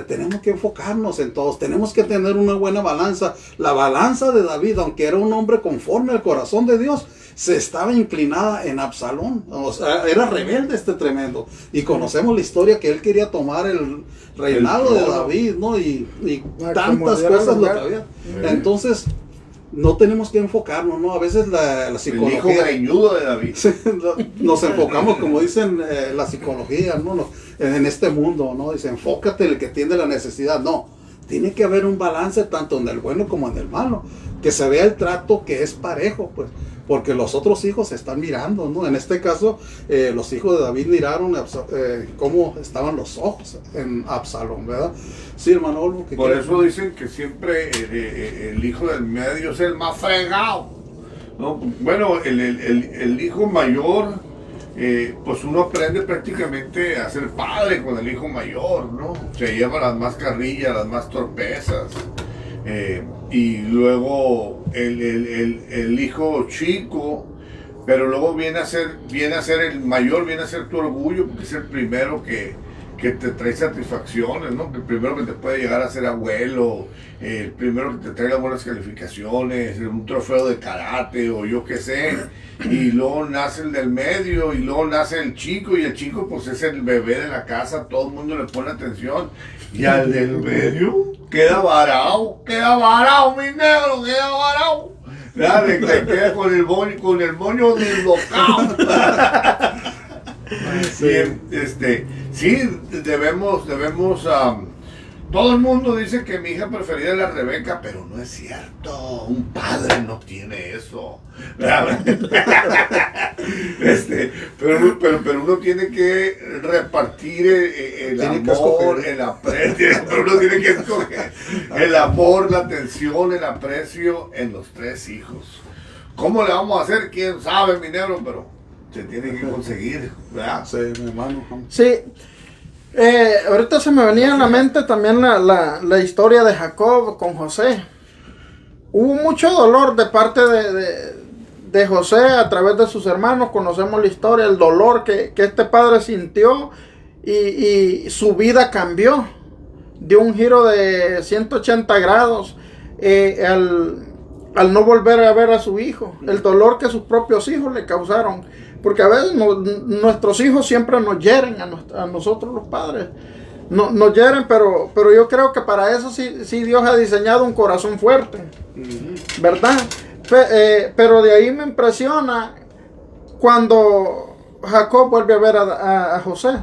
tenemos que enfocarnos en todos, tenemos que tener una buena balanza. La balanza de David, aunque era un hombre conforme al corazón de Dios, se estaba inclinada en Absalón. O sea, era rebelde tremendo. Y conocemos la historia que él quería tomar el reinado de David, ¿no? Y tantas cosas lo que había. Entonces, no tenemos que enfocarnos, ¿no? A veces la psicología... El hijo greñudo de David. Nos enfocamos, como dicen la psicología, ¿no? En este mundo, ¿no? Dice, enfócate en el que tiene la necesidad. No, tiene que haber un balance tanto en el bueno como en el malo. Que se vea el trato que es parejo, pues. Porque los otros hijos están mirando, ¿no? En este caso, los hijos de David miraron cómo estaban los ojos en Absalón, ¿verdad? Sí, hermano Olvo. Por eso dicen que siempre el hijo del medio es el más fregado, ¿no? Bueno, el hijo mayor, pues uno aprende prácticamente a ser padre con el hijo mayor, ¿no? Se lleva las más carrillas, las más torpezas. Y luego el hijo chico, pero luego viene a ser el mayor, viene a ser tu orgullo, porque es el primero que te trae satisfacciones, ¿no? El primero que te puede llegar a ser abuelo, el primero que te trae las buenas calificaciones, un trofeo de karate o yo qué sé, y luego nace el del medio, y luego nace el chico, y el chico pues es el bebé de la casa, todo el mundo le pone atención, y al del medio queda varado, mi negro, queda varado. Dale, que queda con el moño deslocado. Sí, sí, debemos Todo el mundo dice que mi hija preferida es la Rebeca, pero no es cierto. Un padre no tiene eso. Pero uno tiene que repartir el amor, el aprecio. Uno tiene que escoger el amor, la atención, el aprecio en los 3 hijos. ¿Cómo le vamos a hacer? ¿Quién sabe, mi negro? Pero se tiene que conseguir, ¿verdad? Sí, mi hermano. Sí. Ahorita se me venía a la mente también la historia de Jacob con José. Hubo mucho dolor de parte de José a través de sus hermanos. Conocemos la historia, el dolor que este padre sintió y su vida cambió. Dio un giro de 180 grados al no volver a ver a su hijo. El dolor que sus propios hijos le causaron. Porque a veces nuestros hijos siempre nos hieren a nosotros los padres. Nos hieren, pero yo creo que para eso sí Dios ha diseñado un corazón fuerte. ¿Verdad? Pero de ahí me impresiona cuando Jacob vuelve a ver a José.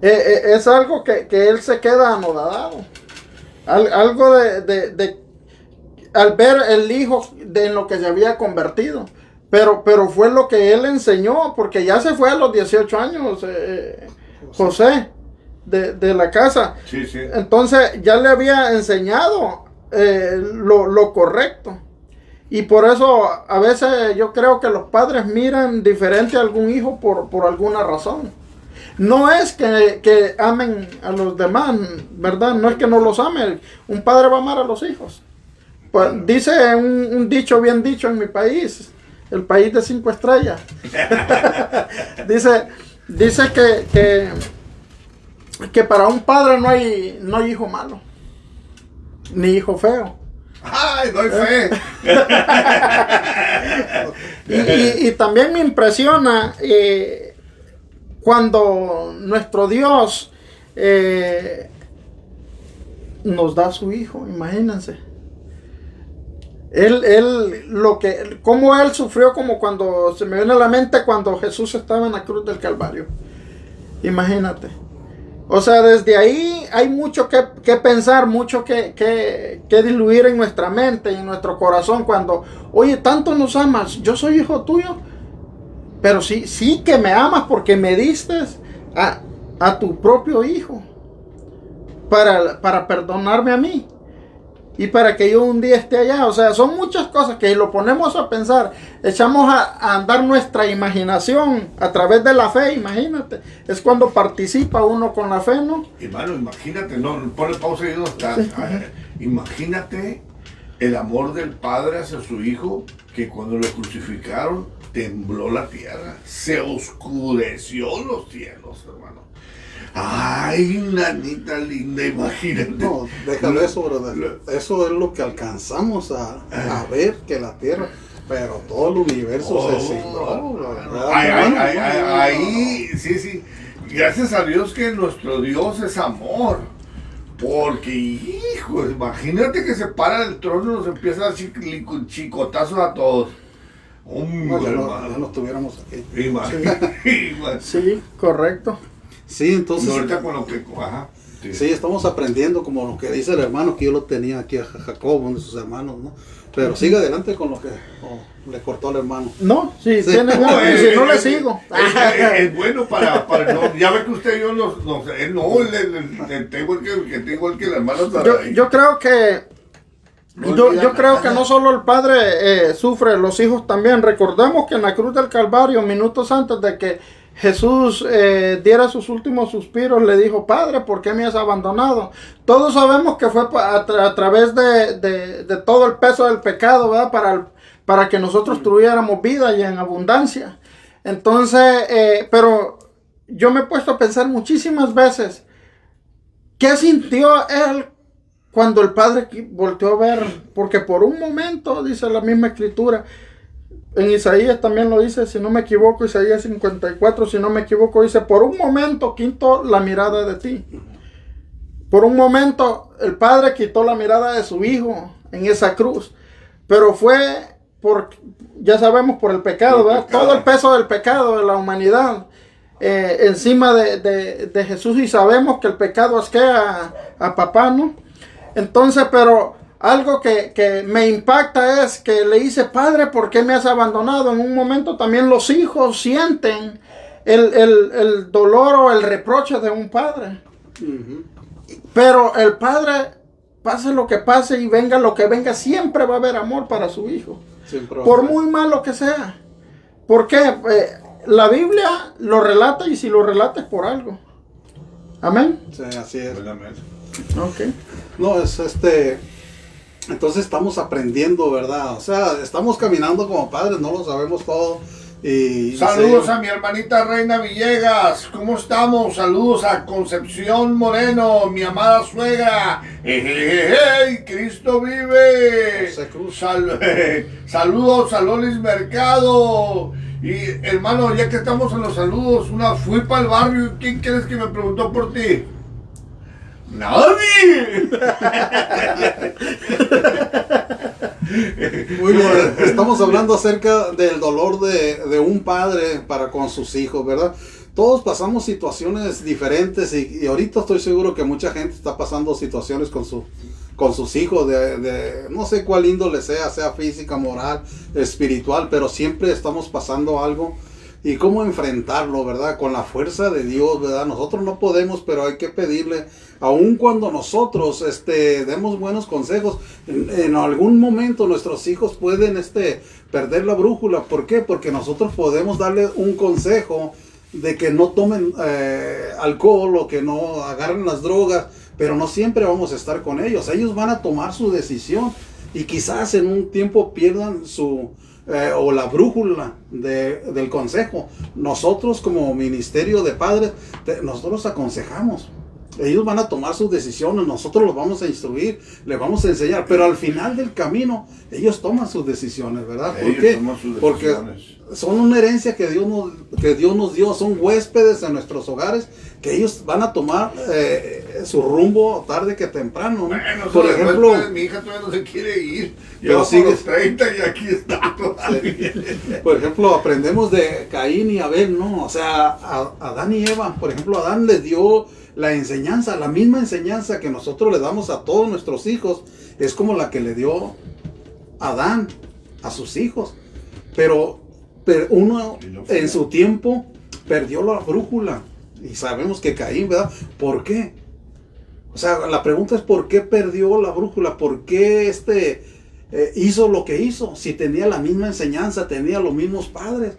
Es algo que él se queda anodado. Algo al ver el hijo en lo que se había convertido. Pero fue lo que él enseñó, porque ya se fue a los 18 años José de la casa. Sí, sí. Entonces ya le había enseñado lo correcto. Y por eso a veces yo creo que los padres miran diferente a algún hijo por alguna razón. No es que amen a los demás, ¿verdad? No es que no los amen. Un padre va a amar a los hijos. Pues, dice un dicho bien dicho en mi país. El país de 5 estrellas. dice que para un padre no hay hijo malo, ni hijo feo. ¡Ay, doy fe! Y también me impresiona cuando nuestro Dios nos da a su hijo, imagínense. Cómo él sufrió, como cuando se me viene a la mente cuando Jesús estaba en la cruz del Calvario. Imagínate. O sea, desde ahí hay mucho que pensar, mucho que diluir en nuestra mente y en nuestro corazón. Cuando, oye, tanto nos amas, yo soy hijo tuyo, pero sí que me amas porque me diste a tu propio hijo para perdonarme a mí. Y para que yo un día esté allá. O sea, son muchas cosas que lo ponemos a pensar. Echamos a andar nuestra imaginación a través de la fe, imagínate. Es cuando participa uno con la fe, ¿no? Hermano, imagínate, ponle pausa y no está. Imagínate el amor del padre hacia su hijo, que cuando lo crucificaron, tembló la tierra. Se oscureció los cielos, hermano. Ay, nanita linda, imagínate. No, déjalo eso, brother. Eso es lo que alcanzamos a ver, que la tierra, pero todo el universo se cimbró. Ahí, sí. Gracias a Dios que nuestro Dios es amor. Porque, hijo, imagínate que se para del trono y nos empieza a dar chicotazos a todos. Ya no estuviéramos aquí. Sí, correcto. Sí, entonces. No, ahorita con lo que. Ajá. Sí, estamos aprendiendo como lo que dice el hermano, que yo lo tenía aquí a Jacob, uno de sus hermanos, ¿no? Pero sigue adelante con lo que le cortó al hermano. No, sí. Tiene No, si no le sigo. Es bueno para no, ya ve que usted y yo tengo el que el hermano. Yo creo que yo creo que no solo el padre sufre, los hijos también. Recordemos que en la cruz del Calvario, minutos antes de que Jesús diera sus últimos suspiros, le dijo: Padre, ¿por qué me has abandonado? Todos sabemos que fue a través de todo el peso del pecado, ¿verdad? Para que nosotros tuviéramos vida y en abundancia. Entonces, pero yo me he puesto a pensar muchísimas veces, ¿qué sintió él cuando el padre volteó a ver? Porque por un momento, dice la misma escritura, en Isaías también lo dice, si no me equivoco, Isaías 54, si no me equivoco, dice: por un momento quito la mirada de ti. Por un momento el padre quitó la mirada de su hijo en esa cruz, pero fue ya sabemos, por el pecado, ¿verdad? Todo el peso del pecado de la humanidad. encima de Jesús, y sabemos que el pecado asquea a papá, ¿no? Entonces, pero algo que me impacta es que le dice: Padre, ¿por qué me has abandonado? En un momento también los hijos sienten el dolor o el reproche de un padre. Pero el padre, pase lo que pase y venga lo que venga, siempre va a haber amor para su hijo. Por muy malo que sea. ¿Por qué? La Biblia lo relata, y si lo relata es por algo. Amén. Sí, así es. Okay. No, es entonces estamos aprendiendo, ¿verdad? O sea, estamos caminando como padres, no lo sabemos todo. Y saludos a mi hermanita Reina Villegas, ¿cómo estamos? Saludos a Concepción Moreno, mi amada suegra. ¡Hey, Cristo vive! Saludos a Lolis Mercado. Y hermano, ya que estamos en los saludos, fui para el barrio. ¿Quién crees que me preguntó por ti? ¡Nadie! Muy bien, estamos hablando acerca del dolor de un padre para con sus hijos, ¿verdad? Todos pasamos situaciones diferentes y ahorita estoy seguro que mucha gente está pasando situaciones con sus hijos de no sé cuál índole sea física, moral, espiritual, pero siempre estamos pasando algo. Y cómo enfrentarlo, ¿verdad? Con la fuerza de Dios, ¿verdad? Nosotros no podemos, pero hay que pedirle, aun cuando nosotros demos buenos consejos, en algún momento nuestros hijos pueden perder la brújula. ¿Por qué? Porque nosotros podemos darle un consejo de que no tomen alcohol o que no agarren las drogas, pero no siempre vamos a estar con ellos. Ellos van a tomar su decisión y quizás en un tiempo pierdan o la brújula del consejo. Nosotros como ministerio de padres, nosotros aconsejamos. Ellos van a tomar sus decisiones, nosotros los vamos a instruir, les vamos a enseñar, pero al final del camino ellos toman sus decisiones, ¿verdad? ¿Por qué? Porque son una herencia que Dios nos dio, son huéspedes en nuestros hogares, que ellos van a tomar su rumbo tarde que temprano, ¿no? Bueno, por ejemplo, mi hija todavía no se quiere ir, pero sigue los 30 y aquí está todavía. Por ejemplo, aprendemos de Caín y Abel, ¿no? O sea, Adán y Eva, por ejemplo, Adán les dio la enseñanza, la misma enseñanza que nosotros le damos a todos nuestros hijos, es como la que le dio Adán a sus hijos. Pero uno en su tiempo perdió la brújula. Y sabemos que Caín, ¿verdad? ¿Por qué? O sea, la pregunta es ¿por qué perdió la brújula? ¿Por qué hizo lo que hizo? Si tenía la misma enseñanza, tenía los mismos padres.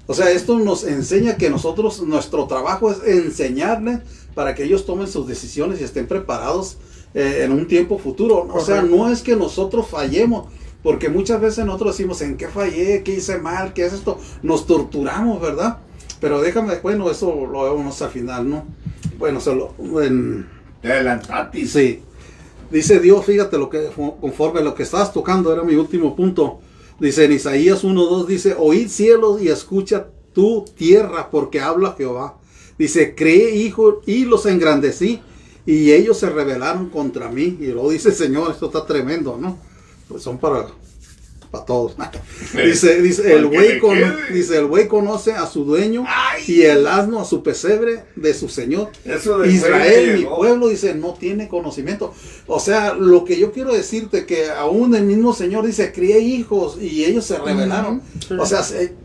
O sea, esto nos enseña que nuestro trabajo es enseñarles para que ellos tomen sus decisiones y estén preparados en un tiempo futuro. O sea, no es que nosotros fallemos, porque muchas veces nosotros decimos, ¿en qué fallé? ¿Qué hice mal? ¿Qué es esto? Nos torturamos, ¿verdad? Pero bueno, eso lo vemos al final, ¿no? Bueno, Te adelantaste. Sí. Dice Dios, fíjate, conforme a lo que estabas tocando, era mi último punto. Dice en Isaías 1:2, dice, oíd cielos y escucha tu tierra, porque habla Jehová. Dice, creé hijo y los engrandecí, y ellos se rebelaron contra mí. Y luego dice, Señor, esto está tremendo, ¿no? Pues son para todos. Dice, el buey conoce a su dueño. ¡Ay! Y el asno a su pesebre de su Señor. Israel, mi pueblo, dice, no tiene conocimiento. O sea, lo que yo quiero decirte, que aún el mismo Señor dice, crié hijos y ellos se rebelaron. Sí. O sea,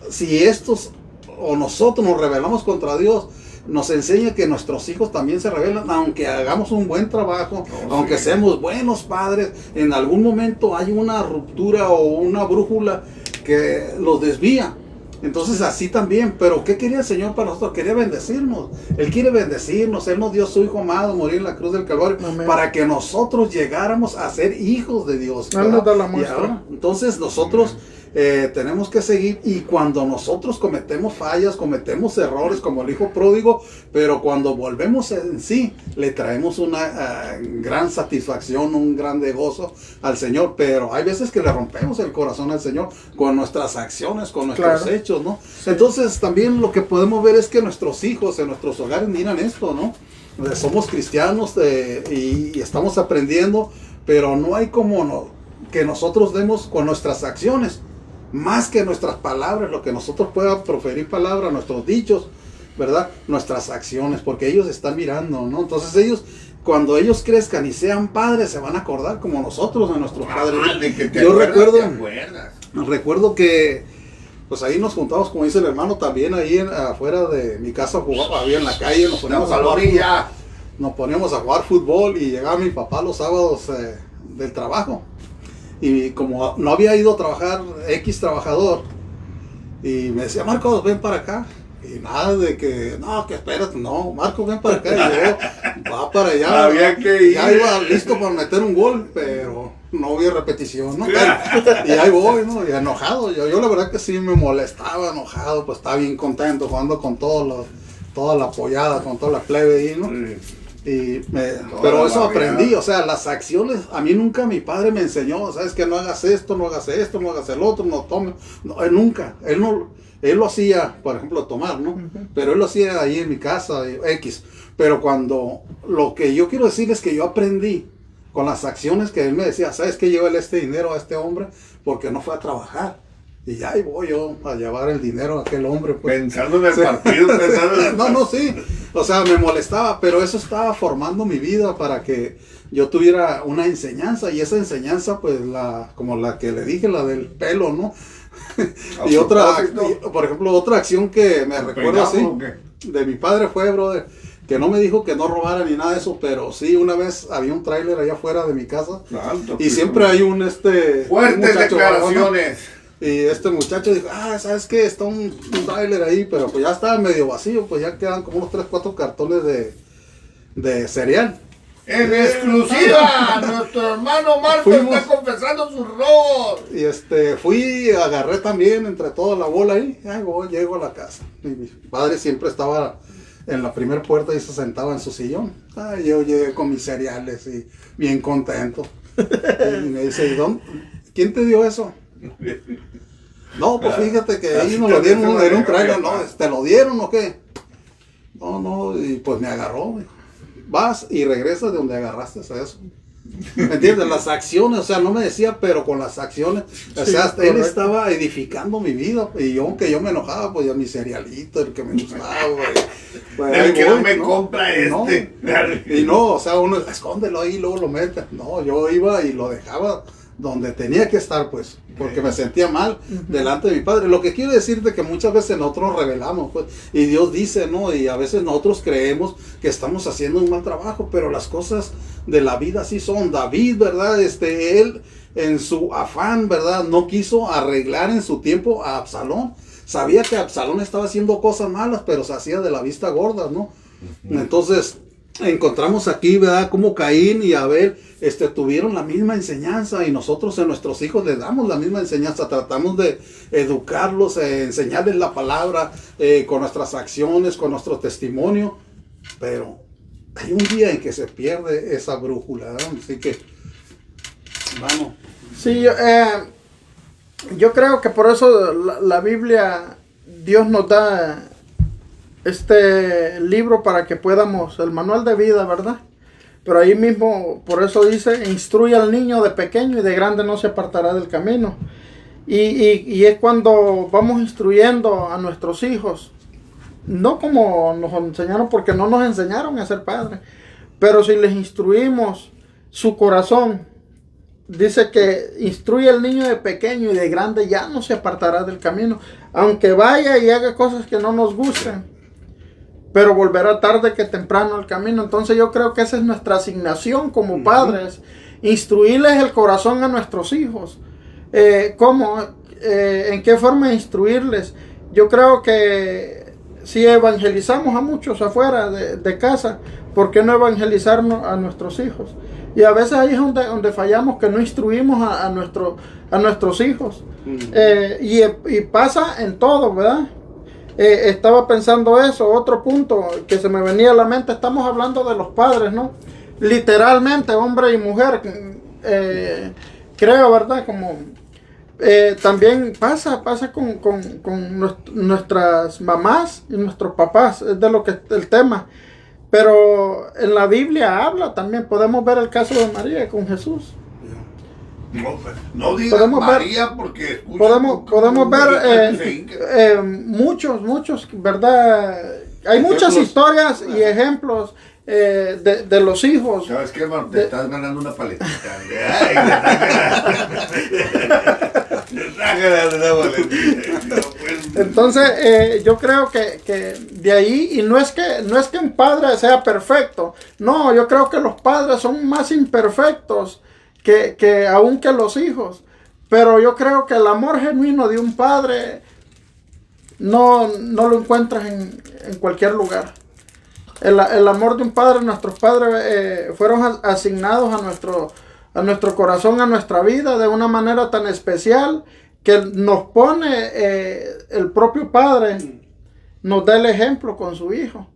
si estos o nosotros nos rebelamos contra Dios, nos enseña que nuestros hijos también se rebelan, aunque hagamos un buen trabajo, aunque seamos buenos padres, en algún momento hay una ruptura o una brújula que los desvía. Entonces así también, pero ¿qué quería el Señor para nosotros? Quería bendecirnos. Él quiere bendecirnos, Él nos dio a su Hijo amado, morir en la cruz del Calvario, para que nosotros llegáramos a ser hijos de Dios. Él nos da la muestra. Entonces nosotros tenemos que seguir, y cuando nosotros cometemos fallas, cometemos errores como el hijo pródigo, pero cuando volvemos en sí, le traemos una gran satisfacción, un grande gozo al Señor. Pero hay veces que le rompemos el corazón al Señor con nuestras acciones, con nuestros hechos, ¿no? Sí. Entonces también lo que podemos ver es que nuestros hijos en nuestros hogares miran esto, ¿no? Somos cristianos y estamos aprendiendo, pero no hay como que nosotros demos con nuestras acciones más que nuestras palabras, lo que nosotros podamos proferir palabras, nuestros dichos, ¿verdad? Nuestras acciones, porque ellos están mirando, ¿no? Entonces ellos, cuando ellos crezcan y sean padres, se van a acordar como nosotros de nuestros padres. De que te Yo acuerdas, recuerdo, recuerdo que, pues ahí nos juntamos, como dice el hermano, también ahí afuera de mi casa jugaba, había en la calle, nos poníamos a jugar fútbol. Nos poníamos a jugar fútbol y llegaba mi papá los sábados del trabajo. Y como no había ido a trabajar, X trabajador, y me decía, Marcos, ven para acá. Y nada de que, no, que espérate, no, Marcos, ven para acá. Y yo, va para allá. Había que ir. Ya iba listo para meter un gol, pero no había repetición, ¿no? Y ahí voy, ¿no? Y enojado. Yo la verdad que sí me molestaba, enojado, pues estaba bien contento jugando con toda la apoyada, con toda la plebe ahí, ¿no? Pero eso aprendí, o sea, las acciones, a mí nunca mi padre me enseñó, sabes que no hagas esto, no hagas esto, no hagas el otro, no tomes, no, él nunca, él lo hacía, por ejemplo, tomar, ¿no? Pero él lo hacía ahí en mi casa, X, pero cuando, lo que yo quiero decir es que yo aprendí con las acciones que él me decía, sabes que llévale este dinero a este hombre porque no fue a trabajar. Y ahí voy yo a llevar el dinero a aquel hombre. Pues. Pensando en el partido, pensando en el No, sí. O sea, me molestaba, pero eso estaba formando mi vida para que yo tuviera una enseñanza. Y esa enseñanza, pues, como la que le dije, la del pelo, ¿no? Y por ejemplo, otra acción que me recuerdo así, de mi padre fue, brother, que no me dijo que no robara ni nada de eso, pero sí, una vez había un tráiler allá afuera de mi casa. Y siempre hay fuertes declaraciones. ¿no? Y este muchacho dijo, ¿sabes qué? Está un trailer ahí, pero pues ya estaba medio vacío, pues ya quedan como unos 3-4 cartones de cereal. En exclusiva, nuestro hermano Marco está confesando sus robos. Y fui, agarré también entre toda la bola ahí, llego a la casa. Y mi padre siempre estaba en la primera puerta y se sentaba en su sillón. Yo llegué con mis cereales y bien contento. Y me dice, ¿quién te dio eso? No, pues fíjate que ahí nos lo dieron, era un trailer, ¿no? ¿Te lo dieron o qué? No, y pues me agarró. Vas y regresas de donde agarraste eso. ¿Me entiendes? Las acciones, o sea, no me decía, pero con las acciones, o sea, él estaba edificando mi vida. Y yo, aunque yo me enojaba, pues ya mi cerealito, el que me gustaba, pues, el que no me compra este. Y no, o sea, uno, escóndelo ahí, luego lo mete. No, yo iba y lo dejaba donde tenía que estar, pues, porque me sentía mal delante de mi padre. Lo que quiero decirte que muchas veces nosotros revelamos, pues, y Dios dice, ¿no? Y a veces nosotros creemos que estamos haciendo un mal trabajo, pero las cosas de la vida así son. David, ¿verdad? Él, en su afán, ¿verdad? No quiso arreglar en su tiempo a Absalón. Sabía que Absalón estaba haciendo cosas malas, pero se hacía de la vista gorda, ¿no? Entonces, encontramos aquí, ¿verdad? Como Caín y Abel tuvieron la misma enseñanza y nosotros a nuestros hijos les damos la misma enseñanza. Tratamos de educarlos, enseñarles la palabra con nuestras acciones, con nuestro testimonio, pero hay un día en que se pierde esa brújula, ¿no? Así que, vamos. Sí, yo creo que por eso la Biblia, Dios nos da este libro para que podamos, el manual de vida, ¿verdad? Pero ahí mismo, por eso dice, instruye al niño de pequeño y de grande no se apartará del camino. Y es cuando vamos instruyendo a nuestros hijos, no como nos enseñaron, porque no nos enseñaron a ser padres, pero si les instruimos su corazón, dice que instruye al niño de pequeño y de grande ya no se apartará del camino, aunque vaya y haga cosas que no nos gusten, pero volverá tarde que temprano al camino. Entonces yo creo que esa es nuestra asignación como padres, instruirles el corazón a nuestros hijos. ¿Cómo? ¿En qué forma instruirles? Yo creo que si evangelizamos a muchos afuera de casa, ¿por qué no evangelizar a nuestros hijos? Y a veces ahí es donde fallamos, que no instruimos a nuestros hijos. Y pasa en todo, ¿verdad? Estaba pensando eso, otro punto que se me venía a la mente, estamos hablando de los padres, ¿no? Literalmente, hombre y mujer, creo, ¿verdad? Como también pasa con nuestras mamás y nuestros papás, es de lo que el tema. Pero en la Biblia habla también, podemos ver el caso de María con Jesús. No digas María porque podemos ver muchos, ¿verdad? hay muchas Ejemplos. historias y ejemplos de los hijos. ¿Sabes qué, hermano? Te estás ganando una paletita. Entonces, yo creo que de ahí, y no es que un padre sea perfecto, no, yo creo que los padres son más imperfectos que aún que los hijos, pero yo creo que el amor genuino de un padre no lo encuentras en cualquier lugar. El amor de un padre, nuestros padres fueron asignados a nuestro corazón, a nuestra vida de una manera tan especial que nos pone el propio padre, nos da el ejemplo con su hijo.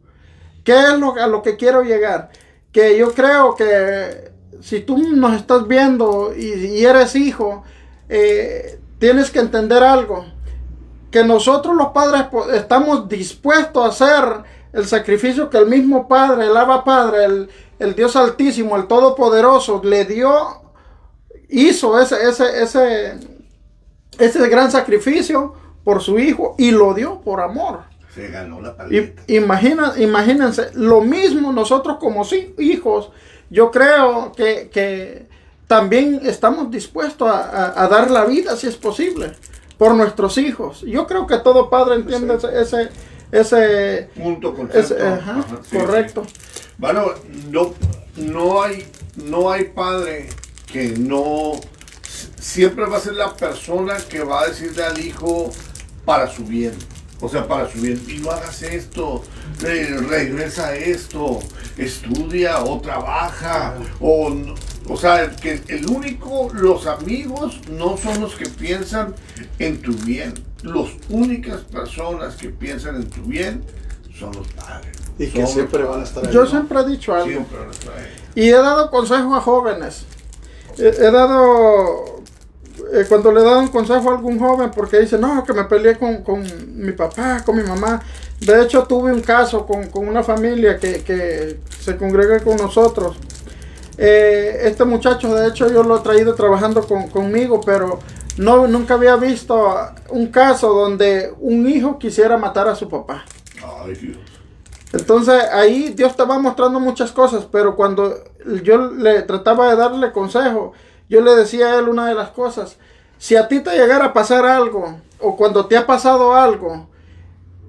¿Qué es a lo que quiero llegar? Que yo creo que si tú nos estás viendo y eres hijo, tienes que entender algo, que nosotros los padres estamos dispuestos a hacer el sacrificio que el mismo Padre, el Abba Padre, el Dios Altísimo, el Todopoderoso, hizo ese gran sacrificio por su hijo y lo dio por amor. Se ganó la paleta. Imagínense, lo mismo nosotros como hijos, yo creo que también estamos dispuestos a dar la vida si es posible por nuestros hijos. Yo creo que todo padre entiende ese punto, concepto. Sí, correcto. Sí. Bueno, no hay padre que no siempre va a ser la persona que va a decirle al hijo para su bien. O sea, para su bien. Y no hagas esto, regresa a esto, estudia o trabaja. O sea, que los amigos no son los que piensan en tu bien. Las únicas personas que piensan en tu bien son los padres. Y que siempre van a estar ahí. Yo siempre he dicho algo. Siempre van a estar ahí. Y he dado consejos a jóvenes. Cuando le he dado un consejo a algún joven porque dice, no, que me peleé con mi papá, con mi mamá. De hecho, tuve un caso con una familia que se congrega con nosotros. Este muchacho, de hecho, yo lo he traído trabajando conmigo, pero nunca había visto un caso donde un hijo quisiera matar a su papá. Ay, Dios. Entonces ahí Dios te va mostrando muchas cosas, pero cuando yo le trataba de darle consejo, yo le decía a él una de las cosas: si a ti te llegara a pasar algo, o cuando te ha pasado algo,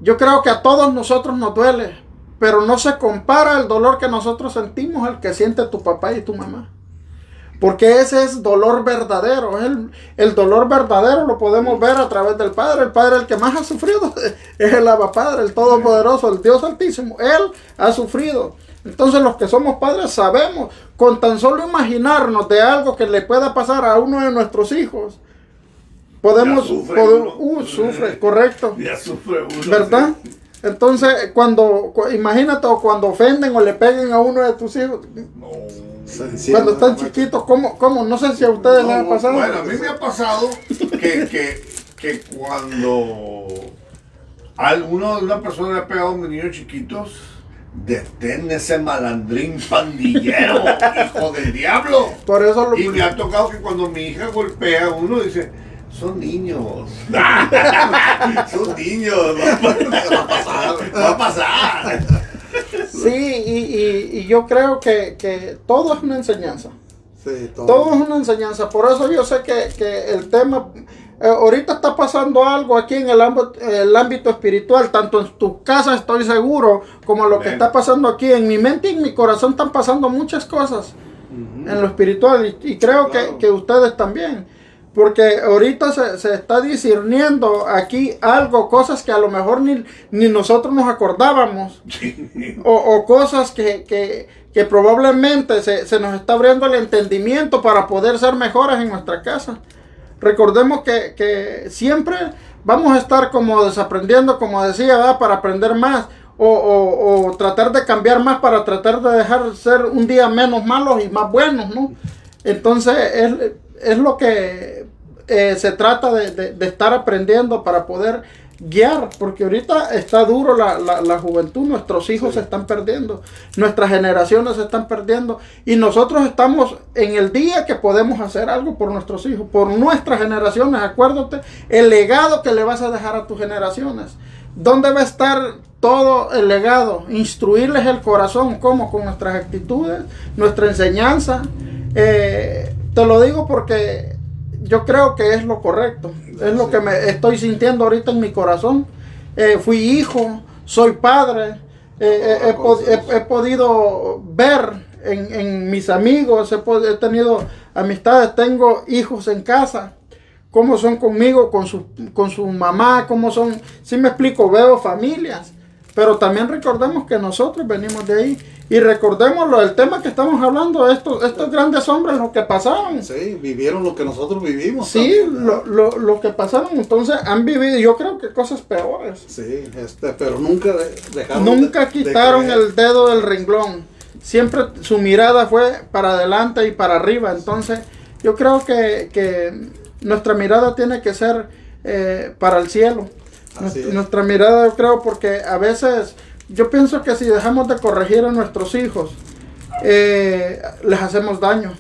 yo creo que a todos nosotros nos duele, pero no se compara el dolor que nosotros sentimos al que siente tu papá y tu mamá. Porque ese es dolor verdadero. El dolor verdadero lo podemos ver a través del Padre. El Padre, el que más ha sufrido, es el Abba Padre, el Todopoderoso, el Dios Altísimo. Él ha sufrido. Entonces los que somos padres sabemos, con tan solo imaginarnos de algo que le pueda pasar a uno de nuestros hijos, podemos... sufre, correcto. Ya sufre uno. ¿Verdad? Sí. Entonces, imagínate, cuando ofenden o le peguen a uno de tus hijos... Cuando están chiquitos, ¿cómo? No sé si a ustedes les ha pasado. Bueno, a mí me ha pasado que cuando una persona le ha pegado a mis niños chiquitos, detén ese malandrín pandillero, hijo del diablo. Por eso y me ha tocado que cuando mi hija golpea a uno, dice, son niños. Son niños. Va a pasar. Sí, y yo creo que todo es una enseñanza. Sí, todo es una enseñanza. Por eso yo sé que el tema, ahorita está pasando algo aquí en el ámbito espiritual, tanto en tu casa estoy seguro, como lo que está pasando aquí. En mi mente y en mi corazón están pasando muchas cosas en lo espiritual, y creo que ustedes también. Porque ahorita se está discerniendo aquí cosas que a lo mejor ni nosotros nos acordábamos. o cosas que probablemente se nos está abriendo el entendimiento para poder ser mejores en nuestra casa. Recordemos que siempre vamos a estar como desaprendiendo, como decía, ¿verdad? Para aprender más. O tratar de cambiar más para tratar de dejar ser un día menos malos y más buenos, ¿no? Entonces es lo que se trata de estar aprendiendo para poder guiar, porque ahorita está duro la juventud, nuestros hijos se están perdiendo, nuestras generaciones se están perdiendo, y nosotros estamos en el día que podemos hacer algo por nuestros hijos, por nuestras generaciones. Acuérdate el legado que le vas a dejar a tus generaciones. ¿Dónde va a estar todo el legado, instruirles el corazón, como con nuestras actitudes, nuestra enseñanza. Te lo digo porque yo creo que es lo correcto, es lo que me estoy sintiendo ahorita en mi corazón. Fui hijo, soy padre, he podido ver en mis amigos, he tenido amistades, tengo hijos en casa, cómo son conmigo, con su mamá, cómo son, si me explico, veo familias. Pero también recordemos que nosotros venimos de ahí. Y recordemos el tema que estamos hablando, estos grandes hombres, lo que pasaron. Sí, vivieron lo que nosotros vivimos. Sí, lo que pasaron. Entonces han vivido, yo creo que cosas peores. Sí, pero nunca dejaron. Nunca quitaron el dedo del renglón. Siempre su mirada fue para adelante y para arriba. Entonces yo creo que nuestra mirada tiene que ser para el cielo. Nuestra mirada, yo creo, porque a veces yo pienso que si dejamos de corregir a nuestros hijos, les hacemos daño.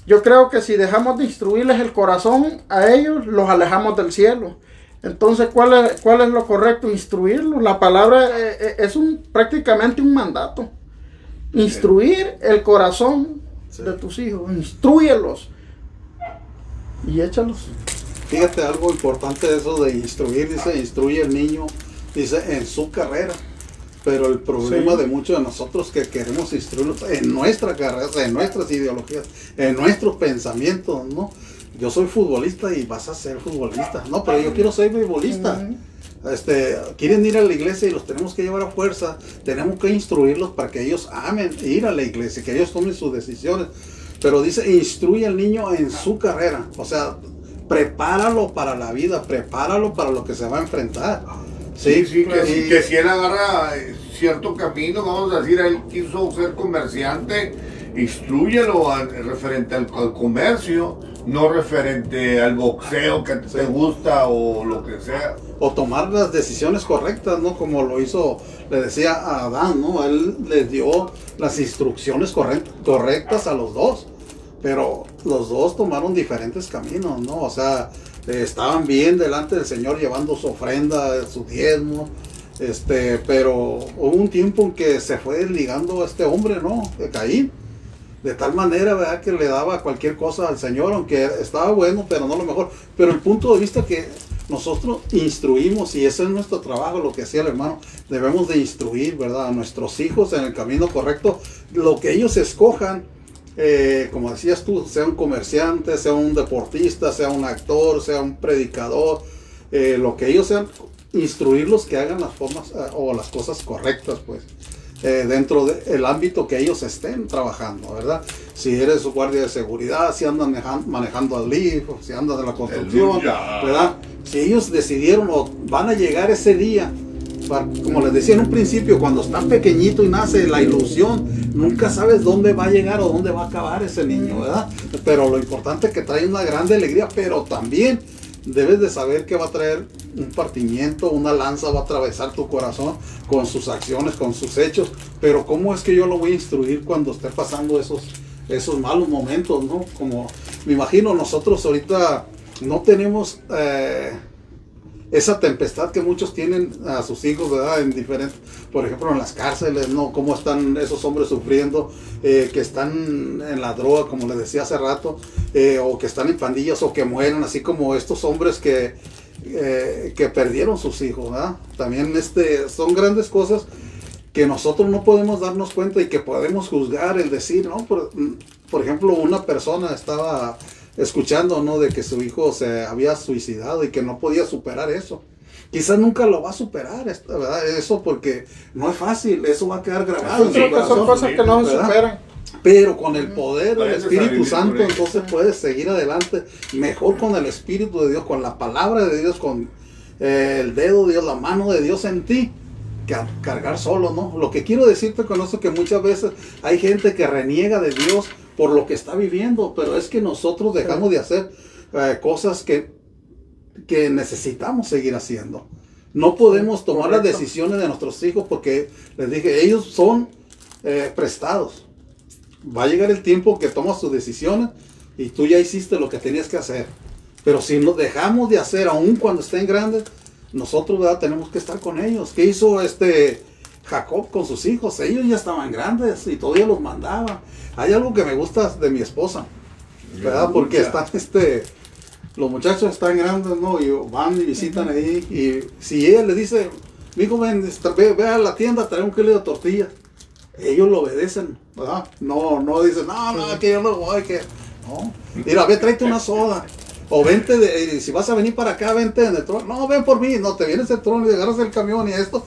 Yo creo que si dejamos de instruirles el corazón a ellos, los alejamos del cielo. Entonces, ¿cuál es lo correcto? Instruirlos. La palabra es prácticamente un mandato. Instruir el corazón de tus hijos. Instrúyelos y échalos. Fíjate algo importante de eso de instruir, dice, instruye el niño, dice, en su carrera. Pero el problema de muchos de nosotros que queremos instruirlos en nuestra carrera, en nuestras ideologías, en nuestros pensamientos, ¿no? Yo soy futbolista y vas a ser futbolista. No, pero yo quiero ser futbolista. Quieren ir a la iglesia y los tenemos que llevar a fuerza. Tenemos que instruirlos para que ellos amen ir a la iglesia, que ellos tomen sus decisiones. Pero dice, instruye al niño en su carrera. O sea, prepáralo para la vida, prepáralo para lo que se va a enfrentar. Sí, que si él agarra cierto camino, vamos a decir, él quiso ser comerciante, instrúyelo referente al comercio, no referente al boxeo que te gusta o lo que sea. O tomar las decisiones correctas, ¿no? Como lo hizo, le decía a Adán, ¿no? Él les dio las instrucciones correctas a los dos. Pero los dos tomaron diferentes caminos, ¿no? O sea, estaban bien delante del Señor llevando su ofrenda, su diezmo, pero hubo un tiempo en que se fue desligando este hombre, ¿no? De Caín, de tal manera, ¿verdad? Que le daba cualquier cosa al Señor, aunque estaba bueno, pero no lo mejor. Pero el punto de vista que nosotros instruimos, y ese es nuestro trabajo, lo que decía el hermano, debemos de instruir, ¿verdad? A nuestros hijos en el camino correcto, lo que ellos escojan. Como decías tú, sea un comerciante, sea un deportista, sea un actor, sea un predicador, lo que ellos sean, instruirlos que hagan las formas o las cosas correctas, pues, dentro del ámbito que ellos estén trabajando, ¿verdad? Si eres guardia de seguridad, si andan manejando al hijo, si andan en la construcción, ¿verdad? Si ellos decidieron o van a llegar ese día, como les decía en un principio, cuando está pequeñito y nace la ilusión, nunca sabes dónde va a llegar o dónde va a acabar ese niño, ¿verdad? Pero lo importante es que trae una gran alegría, pero también debes de saber que va a traer un partimiento, una lanza va a atravesar tu corazón con sus acciones, con sus hechos. Pero ¿cómo es que yo lo voy a instruir cuando esté pasando esos malos momentos, ¿no? Como me imagino nosotros ahorita no tenemos esa tempestad que muchos tienen a sus hijos, ¿verdad? En diferentes, por ejemplo, en las cárceles, ¿no? Cómo están esos hombres sufriendo, que están en la droga, como les decía hace rato, o que están en pandillas o que mueren, así como estos hombres que perdieron sus hijos, ¿verdad? También son grandes cosas que nosotros no podemos darnos cuenta y que podemos juzgar, el decir, ¿no? Por ejemplo, una persona estaba escuchando, ¿no? De que su hijo se había suicidado y que no podía superar eso. Quizás nunca lo va a superar, ¿verdad? Eso porque no es fácil, eso va a quedar grabado. Creo que son cosas que no se superan. Pero con el poder del Espíritu Santo, entonces puedes seguir adelante, mejor con el Espíritu de Dios, con la palabra de Dios, con el dedo de Dios, la mano de Dios en ti, que cargar solo, ¿no? Lo que quiero decirte con eso, que muchas veces hay gente que reniega de Dios por lo que está viviendo, pero es que nosotros dejamos de hacer cosas que necesitamos seguir haciendo. No podemos tomar las decisiones de nuestros hijos porque, les dije, ellos son prestados. Va a llegar el tiempo que tomas tus decisiones y tú ya hiciste lo que tenías que hacer. Pero si nos dejamos de hacer, aun cuando estén grandes, nosotros, ¿verdad?, tenemos que estar con ellos. ¿Qué hizo Jacob con sus hijos? Ellos ya estaban grandes y todavía los mandaba. Hay algo que me gusta de mi esposa, ¿verdad? Porque están, los muchachos están grandes, ¿no? Y van y visitan ahí. Y si ella le dice, mijo, ven, ve a la tienda, trae un kilo de tortillas, ellos lo obedecen, ¿verdad? No dicen, no, que yo no voy, que... No, mira, ve, tráete una soda. O vente, si vas a venir para acá, vente en el trono. No, ven por mí, no, te vienes el trono y agarras el camión y esto.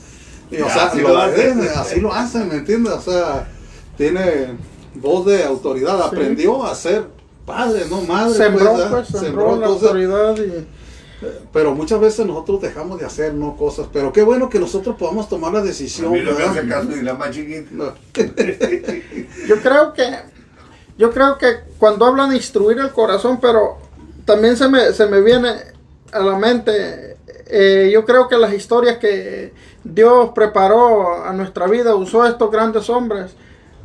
Y, o sea, así lo hacen, ¿me entiendes? O sea, tiene voz de autoridad, aprendió a ser padre, no madre. Sembró la autoridad pero muchas veces nosotros dejamos de hacer, ¿no?, cosas. Pero qué bueno que nosotros podamos tomar la decisión. A mí no me hace caso ni la más chiquita. No. Yo creo que cuando hablan de instruir el corazón, pero también se me viene a la mente, yo creo que las historias que Dios preparó a nuestra vida, usó a estos grandes hombres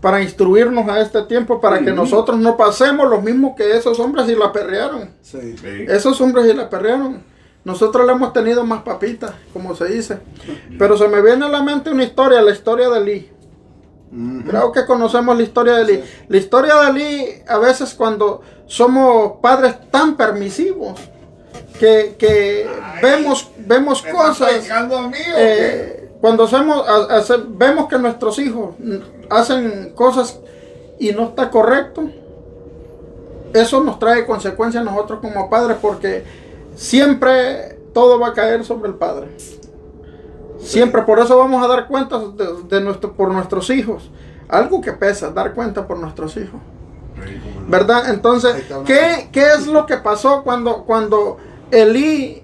para instruirnos a este tiempo, para que nosotros no pasemos lo mismo que esos hombres y la perrearon. Sí. Esos hombres y la perrearon. Nosotros le hemos tenido más papitas, como se dice. Pero se me viene a la mente una historia, la historia de Elí. Creo que conocemos la historia de Elí. Sí. La historia de Elí, a veces cuando somos padres tan permisivos, que vemos cosas, cuando vemos que nuestros hijos hacen cosas y no está correcto, eso nos trae consecuencias a nosotros como padres, porque siempre todo va a caer sobre el padre. Siempre, por eso vamos a dar cuenta por nuestros hijos. Algo que pesa, dar cuenta por nuestros hijos, ¿verdad? Entonces, ¿qué es lo que pasó cuando Elí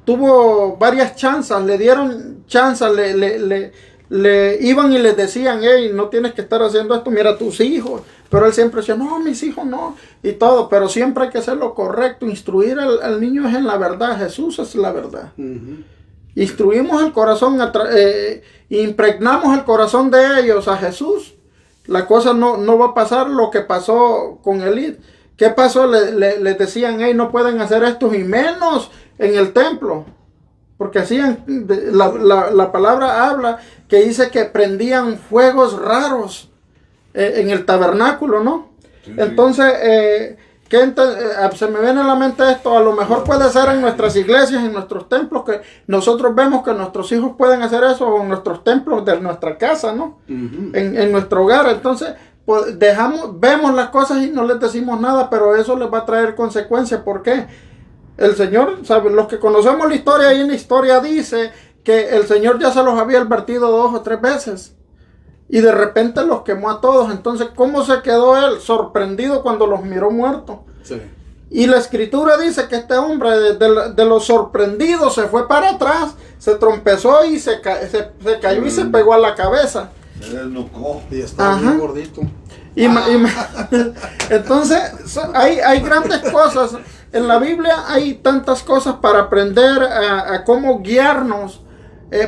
tuvo varias chanzas? Le dieron chanzas, le iban y le decían, hey, no tienes que estar haciendo esto, mira tus hijos. Pero él siempre decía, no, mis hijos no, y todo. Pero siempre hay que hacer lo correcto. Instruir al niño es en la verdad. Jesús es la verdad. Instruimos el corazón, impregnamos el corazón de ellos a Jesús. La cosa no va a pasar lo que pasó con Elí. ¿Qué pasó? Le decían, hey, no pueden hacer esto, y menos en el templo. Porque hacían, la palabra habla que dice que prendían fuegos raros en el tabernáculo, ¿no? Sí. Entonces, se me viene a la mente esto. A lo mejor puede ser en nuestras iglesias, en nuestros templos, que nosotros vemos que nuestros hijos pueden hacer eso, o en nuestros templos de nuestra casa, ¿no? En nuestro hogar. Entonces, pues, vemos las cosas y no les decimos nada, pero eso les va a traer consecuencias. ¿Por qué? El Señor, ¿sabe? Los que conocemos la historia, ahí en la historia dice que el Señor ya se los había advertido 2 o 3 veces. Y de repente los quemó a todos. Entonces, ¿cómo se quedó él? Sorprendido cuando los miró muertos. Sí. Y la escritura dice que este hombre, de los sorprendidos, se fue para atrás, se trompezó y se cayó y se pegó a la cabeza. Se desnucó. Y estaba muy gordito. Entonces, hay grandes cosas. En la Biblia hay tantas cosas para aprender a cómo guiarnos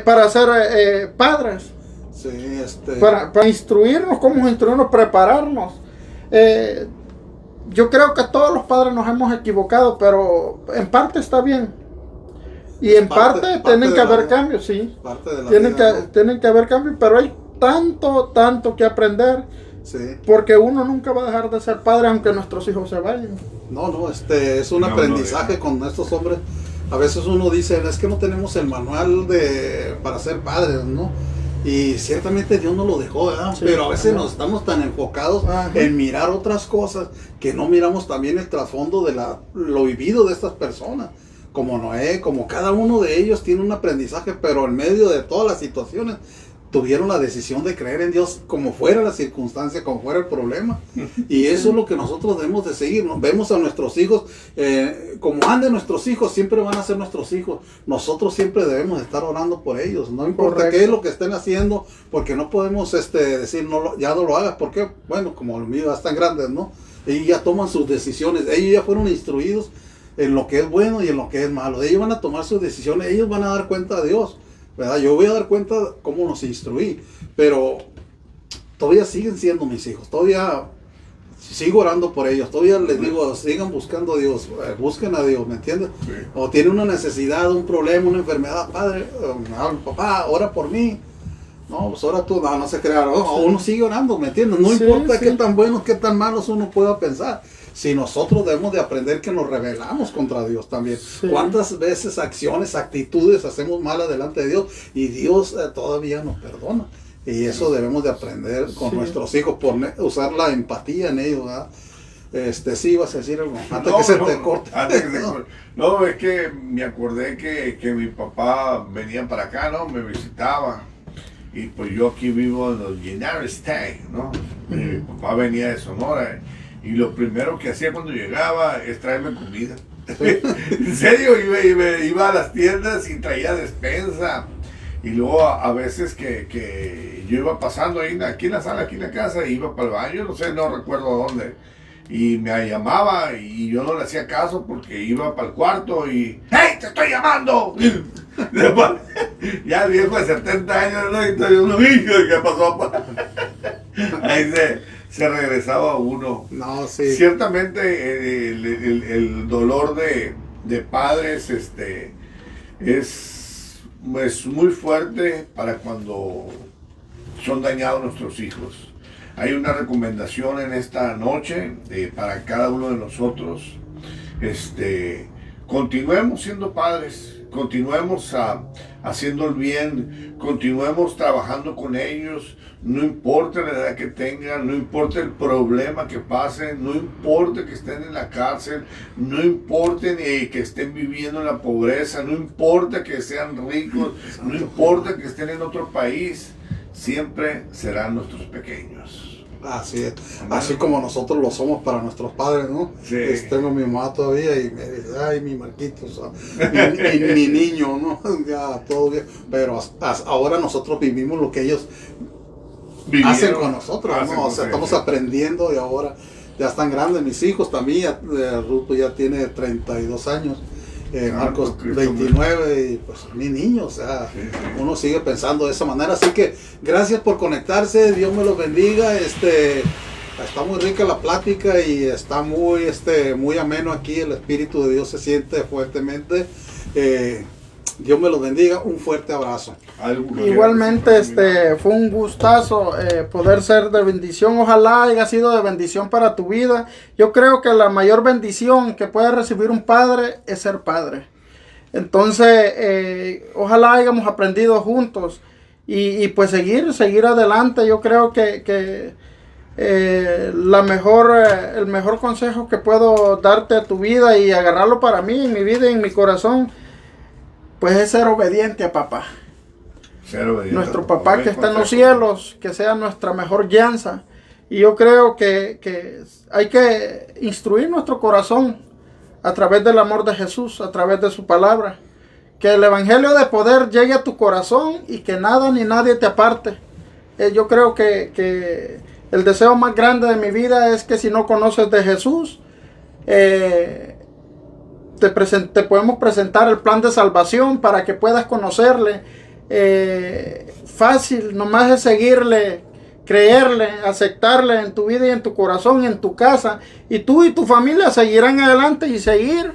para ser padres. Sí, para instruirnos, cómo instruirnos, prepararnos. Yo creo que todos los padres nos hemos equivocado, pero en parte está bien. Y en parte tienen que haber cambios, sí. Tienen que haber cambios, pero hay tanto que aprender. Sí. Porque uno nunca va a dejar de ser padre aunque nuestros hijos se vayan. No, es un aprendizaje con estos hombres. A veces uno dice, es que no tenemos el manual para ser padres, ¿no? Y ciertamente Dios nos lo dejó, ¿verdad? Sí, pero a veces nos estamos tan enfocados en mirar otras cosas que no miramos también el trasfondo de lo vivido de estas personas. Como Noé, como cada uno de ellos tiene un aprendizaje, pero en medio de todas las situaciones tuvieron la decisión de creer en Dios como fuera la circunstancia, como fuera el problema. Y eso es lo que nosotros debemos de seguir. Vemos a nuestros hijos, como anden nuestros hijos, siempre van a ser nuestros hijos. Nosotros siempre debemos estar orando por ellos. No importa qué es lo que estén haciendo, porque no podemos decir, ya no lo hagas, porque, bueno, como los míos ya están grandes, ¿no? Ellos ya toman sus decisiones, ellos ya fueron instruidos en lo que es bueno y en lo que es malo. Ellos van a tomar sus decisiones, ellos van a dar cuenta a Dios, ¿verdad? Yo voy a dar cuenta cómo los instruí, pero todavía siguen siendo mis hijos, todavía sigo orando por ellos. Todavía les digo, sigan buscando a Dios, busquen a Dios, ¿me entiendes? Sí. O tiene una necesidad, un problema, una enfermedad, padre, papá, ora por mí. No, pues ora tú, no se crea. Uno sigue orando, ¿me entiendes? No Sí, importa sí. qué tan buenos, qué tan malos uno pueda pensar. Si nosotros debemos de aprender que nos rebelamos contra Dios también. Sí. ¿Cuántas veces acciones, actitudes hacemos mal delante de Dios y Dios todavía nos perdona? Y eso debemos de aprender con Sí. nuestros hijos, usar la empatía en ellos, ¿verdad? Sí, ibas a decir algo, antes que se te corte. Antes que se corte. No, es que me acordé que mi papá venía para acá, ¿no? Me visitaba. Y pues yo aquí vivo en los United States, ¿no? Mi papá venía de Sonora. Y lo primero que hacía cuando llegaba es traerme comida. En serio, iba a las tiendas y traía despensa. Y luego a veces que yo iba pasando ahí, aquí en la sala, aquí en la casa, iba para el baño, no sé, no recuerdo dónde. Y me llamaba y yo no le hacía caso porque iba para el cuarto y ¡hey, te estoy llamando! Después, ya el viejo de 70 años, ¿no? Y entonces uno, ¿qué pasó, papá? Ahí se regresaba uno. No, sí. Ciertamente el dolor de padres es muy fuerte para cuando son dañados nuestros hijos. Hay una recomendación en esta noche para cada uno de nosotros. Continuemos siendo padres, continuemos haciendo el bien, continuemos trabajando con ellos, no importa la edad que tengan, no importa el problema que pasen, no importa que estén en la cárcel, no importa ni que estén viviendo en la pobreza, no importa que sean ricos, no importa que estén en otro país, siempre serán nuestros pequeños. Así es, así como nosotros lo somos para nuestros padres, ¿no? Sí. Tengo mi mamá todavía y me dice, ay, mi Marquitos, mi niño, ¿no? Ya, todo bien. Pero ahora nosotros vivimos lo que ellos hacen con nosotros, ¿no? O sea, estamos aprendiendo y ahora ya están grandes mis hijos también. Ruto ya tiene 32 años. Marcos 29 y pues mi niño, o sea, uno sigue pensando de esa manera, así que gracias por conectarse, Dios me los bendiga, está muy rica la plática y está muy ameno aquí, el Espíritu de Dios se siente fuertemente, Dios me los bendiga, un fuerte abrazo. Igualmente, fue un gustazo poder ser de bendición. Ojalá haya sido de bendición para tu vida. Yo creo que la mayor bendición que puede recibir un padre es ser padre. Entonces, ojalá hayamos aprendido juntos y pues seguir adelante. Yo creo que el mejor consejo que puedo darte a tu vida y agarrarlo para mí, en mi vida y en mi corazón, pues es ser obediente a papá. Nuestro papá que está en los cielos, que sea nuestra mejor guianza. Y yo creo que hay que instruir nuestro corazón a través del amor de Jesús, a través de su palabra. Que el evangelio de poder llegue a tu corazón y que nada ni nadie te aparte. Yo creo que el deseo más grande de mi vida es que si no conoces de Jesús, te podemos presentar el plan de salvación para que puedas conocerle. Fácil, nomás es seguirle, creerle, aceptarle en tu vida y en tu corazón y en tu casa, y tú y tu familia seguirán adelante y seguir,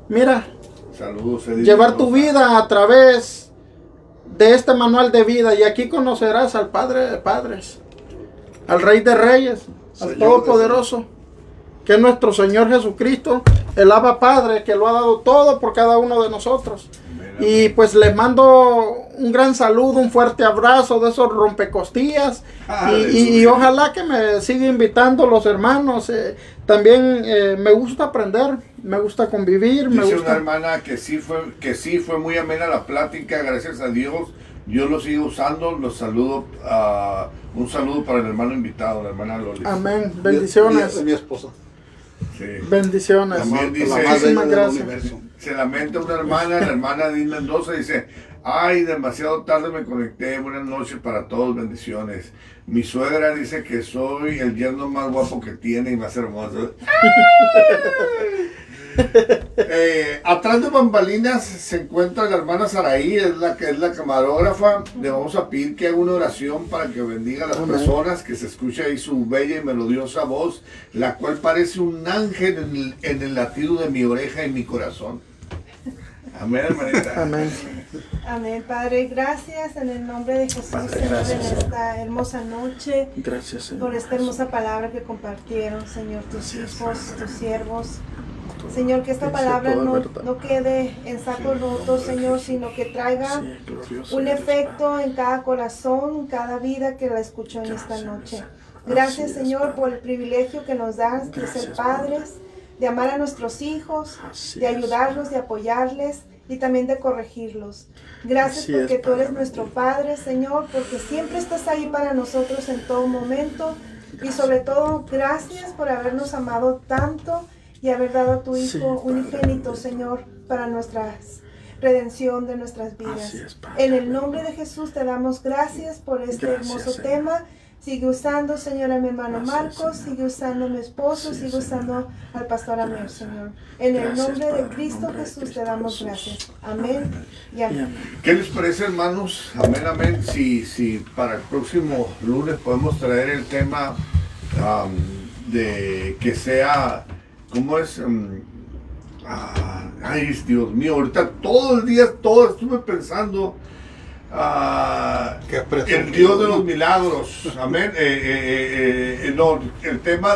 mira, saludos, llevar tu vida a través de este manual de vida, y aquí conocerás al Padre de Padres, al Rey de Reyes, al Todopoderoso, que es nuestro Señor Jesucristo, el Abba Padre, que lo ha dado todo por cada uno de nosotros. Y pues les mando un gran saludo, un fuerte abrazo de esos rompecostillas. Y ojalá que me siga invitando los hermanos. También me gusta aprender, me gusta convivir. Dice una hermana que sí fue muy amena la plática, gracias a Dios. Yo lo sigo usando, los saludo. Un saludo para el hermano invitado, la hermana Loli. Amén, bendiciones. Mi esposa. Sí. Bendiciones. También dice, muchísimas gracias. Se lamenta una hermana, la hermana Edith Mendoza, dice, ay, demasiado tarde me conecté, buenas noches para todos, bendiciones. Mi suegra dice que soy el yerno más guapo que tiene y más hermoso. Atrás de bambalinas se encuentra la hermana Saraí, es la que es la camarógrafa. Le vamos a pedir que haga una oración para que bendiga a las personas, que se escuche ahí su bella y melodiosa voz, la cual parece un ángel en el latido de mi oreja y mi corazón. Amén, hermanita. Amén. Amén, Padre, gracias en el nombre de Jesús, Padre, Señor, gracias, en esta hermosa noche, Gracias, Señor. por esta hermosa palabra que compartieron, Señor, tus Gracias, hijos, Padre. tus siervos. Señor, que esta Dice palabra toda no, verdad. no quede en saco roto, Señor, sino que traiga Sí, glorioso un eres, efecto en cada corazón, en cada vida que la escuchó en esta Gracias, noche. Señor. Gracias, Así es, Señor, Padre. por el privilegio que nos das de ser Gracias, padres, de amar a nuestros hijos, Así de es. ayudarlos, de apoyarles y también de corregirlos. Gracias Así es, porque tú Padre eres nuestro bendito. Padre, Señor, porque siempre estás ahí para nosotros en todo momento. Y sobre todo, gracias por habernos amado tanto y haber dado a tu Sí, Hijo Padre unigénito, bendito. Señor, para nuestra redención de nuestras vidas. Así es, Padre En el nombre de Jesús te damos gracias por este Gracias, hermoso Señor. tema. Sigue usando, Señor, a mi hermano Gracias, Marcos, Señor. sigue usando a mi esposo, Sí, sigue Señor. usando al pastor Amir, Gracias. Señor. En el Gracias, nombre Padre, de en Cristo nombre de Jesús Cristo te damos Jesús. gracias. Amén y Y amén. amén. ¿Qué les parece, hermanos? Amén, amén. Si para el próximo lunes podemos traer el tema de que sea, ¿cómo es? Ay, Dios mío, ahorita todo el día, todo estuve pensando. Qué presumido, El Dios de ¿no? los milagros, amén. No, el tema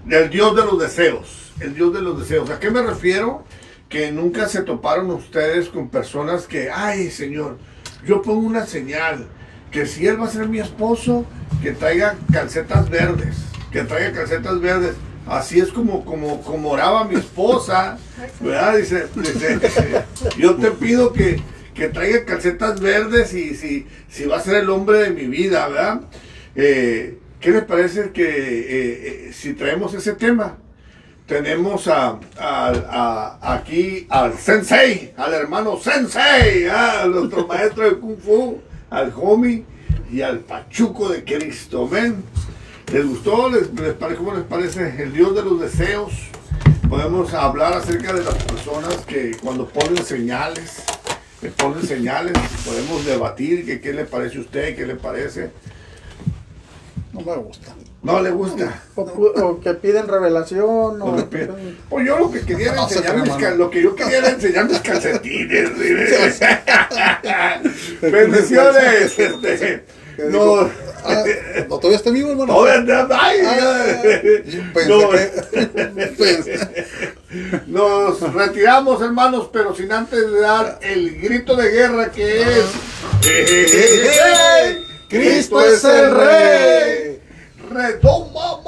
del Dios de los deseos, el Dios de los deseos. ¿A qué me refiero? Que nunca se toparon ustedes con personas que, ay, Señor, yo pongo una señal, que si él va a ser mi esposo, que traiga calcetas verdes, que traiga calcetas verdes. Así es como oraba mi esposa, ¿verdad? Dice, yo te pido que traiga calcetas verdes y si va a ser el hombre de mi vida, ¿verdad? ¿Qué les parece que si traemos ese tema? Tenemos aquí al Sensei, al hermano Sensei, a nuestro maestro de Kung Fu, al homie y al Pachuco de Cristo, ¿ven? ¿Les gustó? ¿Cómo les parece? El Dios de los deseos. Podemos hablar acerca de las personas que cuando ponen señales, podemos debatir que qué le parece a usted, qué le parece. No me gusta. ¿No le gusta? O que piden revelación. No le pide. Pues yo lo que quería era No se enseñar cree, mis mano. lo que yo quería era enseñar mis calcetines. Bendiciones. No, ¿No todavía está vivo, hermano? ay, Pensé no. que- Nos retiramos, hermanos, pero sin antes dar el grito de guerra que es Cristo es el Rey. Retoma,